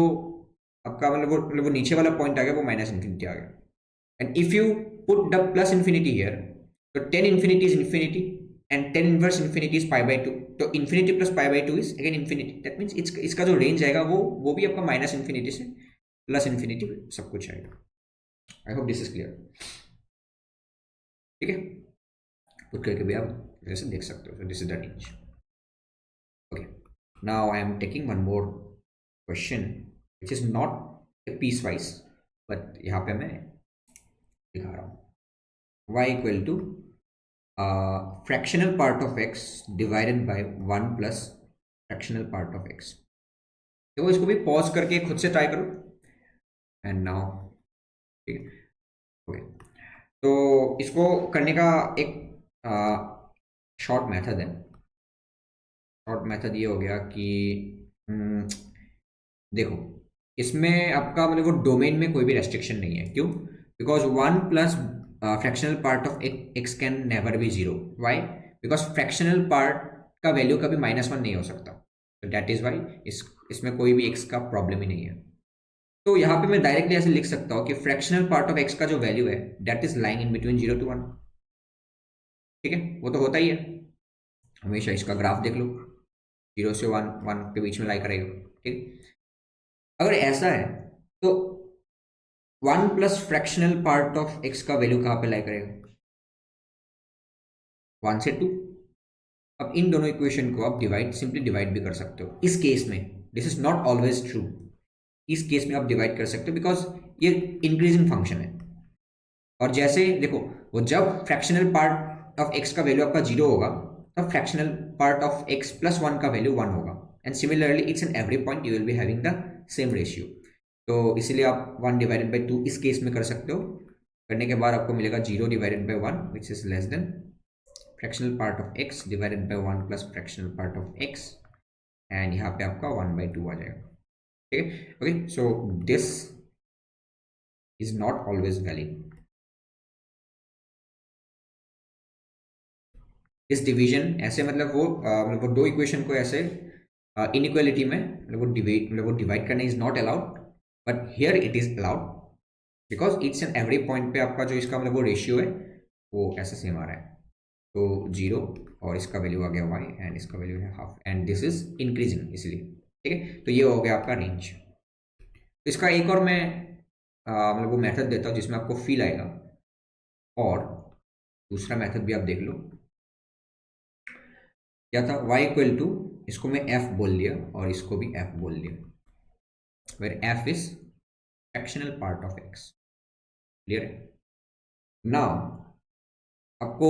आपका मतलब वो नीचे वाला पॉइंट आ गया वो माइनस इन्फिनिटी आ गया। And if you put the plus infinity here, तो tan infinity is infinity and tan inverse infinity is pi by two. तो infinity plus pi by two is again infinity. That means इसका जो range आएगा वो भी आपका minus infinity से plus infinity सब कुछ आएगा। I hope this is clear, ठीक है। पुट करके भी आप जैसे देख सकते हो। This is the range. Okay, now I am taking one more question which is not a piece wise, but यहाँ पे मैं दिखा रहा हूँ y equal to fractional part of x divided by 1 plus fractional part of x। देखो इसको भी pause करके खुद से ट्राई करो। एंड नाउ ठीक है, ओके। तो इसको करने का एक शॉर्ट मेथड है। शॉर्ट मेथड ये हो गया कि देखो इसमें आपका मतलब वो डोमेन में कोई भी रेस्ट्रिक्शन नहीं है। क्यों? Because one plus fractional part of x can never be zero. Why? Because fractional part का वैल्यू कभी माइनस वन नहीं हो सकता। तो दैट इज वाई इसमें कोई भी एक्स का प्रॉब्लम ही नहीं है। तो यहाँ पे मैं डायरेक्टली ऐसे लिख सकता हूँ कि फ्रैक्शनल पार्ट ऑफ एक्स का जो वैल्यू है that is lying in between zero to one. ठीक है, वो तो होता ही है हमेशा। इसका ग्राफ देख लो, जीरो से वन, वन के बीच में लाई करेगा। ठीक, अगर ऐसा है तो one plus fractional part of x का वैल्यू कहाँ पे लाई करेगा? वन से टू। अब इन दोनों इक्वेशन को आप सिंपली डिवाइड भी कर सकते हो इस केस में। This is not always true. इस केस में आप डिवाइड कर सकते हो बिकॉज ये इंक्रीजिंग फंक्शन है। और जैसे देखो वो जब फ्रैक्शनल पार्ट ऑफ एक्स का वैल्यू आपका जीरो होगा तब fractional part of x plus one का वैल्यू वन होगा। And similarly it's in every point you will be having the same ratio. तो इसीलिए आप वन डिवाइडेड बाई टू इस केस में कर सकते हो। करने के बाद आपको मिलेगा zero divided by one which is less then fractional part of x divided by one plus fractional part of x. And यहाँ पे आपका वन बाई टू आ जाएगा। ठीक है, okay. So this is not always valid. इस division ऐसे मतलब वो दो इक्वेशन को ऐसे इनइक्वालिटी में मतलब वो डिवाइड करना is not allowed, but here it is allowed because it's and every point पे आपका जो इसका मतलब वो रेशियो है वो ऐसा सेम आ रहा है। तो जीरो और इसका वैल्यू आ गया वाई एंड इसका वैल्यू है half and this is increasing इसलिए। ठीक है, तो ये हो गया आपका रेंज। तो इसका एक और मैं मतलब वो मेथड देता हूँ जिसमें आपको फील आएगा। और दूसरा मेथड भी आप देख लो। क्या था? y इक्वल टू, इसको मैं f बोल दिया और इसको भी f बोल दिया, where f is fractional part of x। Clear है? नाउ आपको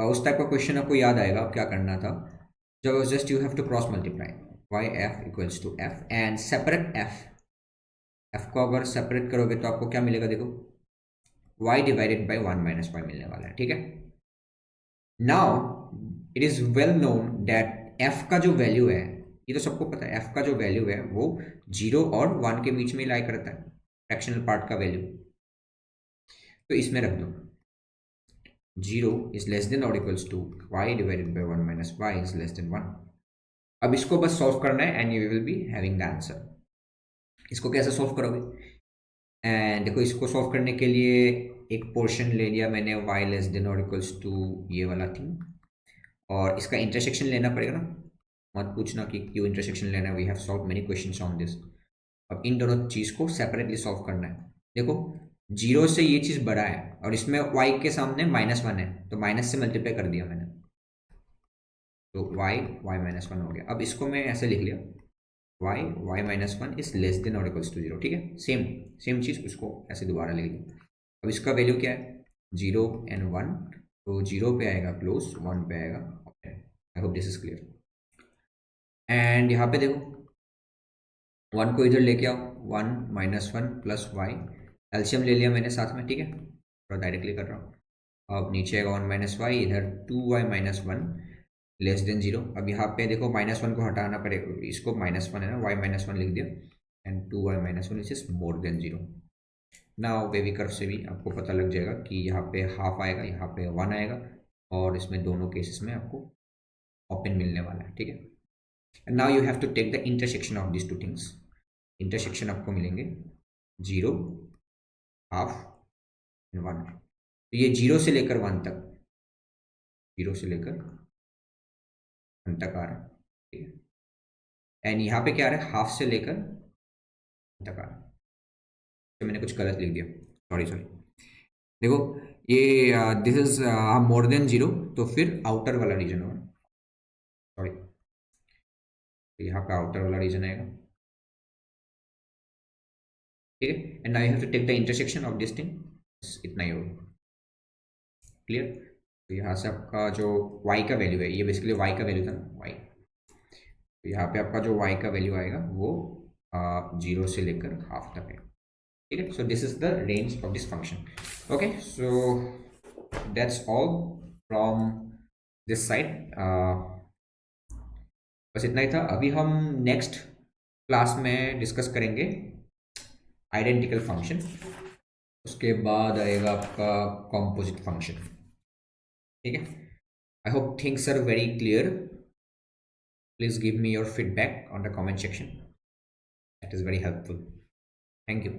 उस टाइप का क्वेश्चन आपको याद आएगा अब क्या करना था। जब just you have to cross multiply y f equals to f and separate f को अगर सेपरेट करोगे तो आपको क्या मिलेगा? देखो y divided by one minus y मिलने वाला है। ठीक है, now it is well known that f का जो वैल्यू है, ये तो सबको पता है, f का जो वैल्यू है वो जीरो और वन के बीच में लाई करता है, फ्रैक्शनल पार्ट का वैल्यू। तो इसमें रख दो जीरो इज लेस देन और equals to y divided by one minus y is less than one. अब इसको बस सॉल्व करना है and you will be having the answer. इसको कैसे सॉल्व करोगे? एंड देखो इसको सॉल्व करने के लिए एक पोर्शन ले लिया मैंने y लेस देन और इक्वल्स टू ये वाला थिंग, और इसका इंटरसेक्शन लेना पड़ेगा ना। मत पूछना कि क्यों इंटरसेक्शन लेना है, we have solve many questions on this. अब इन दोनों चीज़ को सेपरेटली सॉल्व करना है। देखो 0 से ये चीज़ बड़ा है और इसमें y के सामने -1 है, तो माइनस से मल्टीप्लाई कर दिया मैंने, तो y -1 हो गया। अब इसको मैं ऐसे लिख लिया, y -1 इज लेस देन और इक्वल्स टू 0। ठीक है, सेम चीज़ उसको ऐसे दोबारा लिख लिया। अब इसका वैल्यू क्या है, 0 एंड 1, तो 0 पे आएगा क्लोज, 1 पे आएगा open. I hope this is clear. And यहाँ पे देखो 1 को इधर लेके आओ, 1 -1 प्लस वाई, एलसीएम ले लिया मैंने साथ में। ठीक है, थोड़ा डायरेक्टली कर रहा हूँ। अब नीचे आएगा 1 माइनस वाई, इधर 2y -1 लेस देन 0। अब यहाँ पे देखो -1 को हटाना पड़ेगा, इसको -1 है ना, y -1 लिख दिया, and 2y -1 is more than 0। Now baby curve से भी आपको पता लग जाएगा कि यहाँ पे हाफ आएगा, यहाँ पे 1 आएगा, और इसमें दोनों केसेस में आपको ओपन मिलने वाला है। ठीक है, and now you have to take the intersection of this two things. Intersection आपको मिलेंगे 0, हाफ एंड 1। तो ये 0 से लेकर 1 तक, 0 से लेकर 1 तक आ रहा है। ठीक है, एंड यहाँ पे क्या आ रहा है, हाफ से लेकर 1 तक आ रहा है। तो मैंने कुछ गलत लिख दिया, सॉरी। देखो ये दिस इज मोर देन 0, तो फिर आउटर वाला रीजन होगा, सॉरी, तो यहाँ पे आउटर वाला रीजन आएगा। ठीक है, and now you have to take the intersection of this thing, इतना ही होगा। क्लियर। तो यहाँ से आपका जो y का वैल्यू है, ये बेसिकली y का वैल्यू था ना, y, तो यहाँ पे आपका जो y का वैल्यू आएगा वो 0 से लेकर हाफ तक है। ठीक है, so this is the range of this function. Okay, so that's all from this side. बस इतना ही था। अभी हम नेक्स्ट क्लास में डिस्कस करेंगे आइडेंटिकल फंक्शन, उसके बाद आएगा आपका कॉम्पोजिट फंक्शन। ठीक है, I hope things are very clear. Please give me your feedback on the comment section. That is very helpful. Thank you.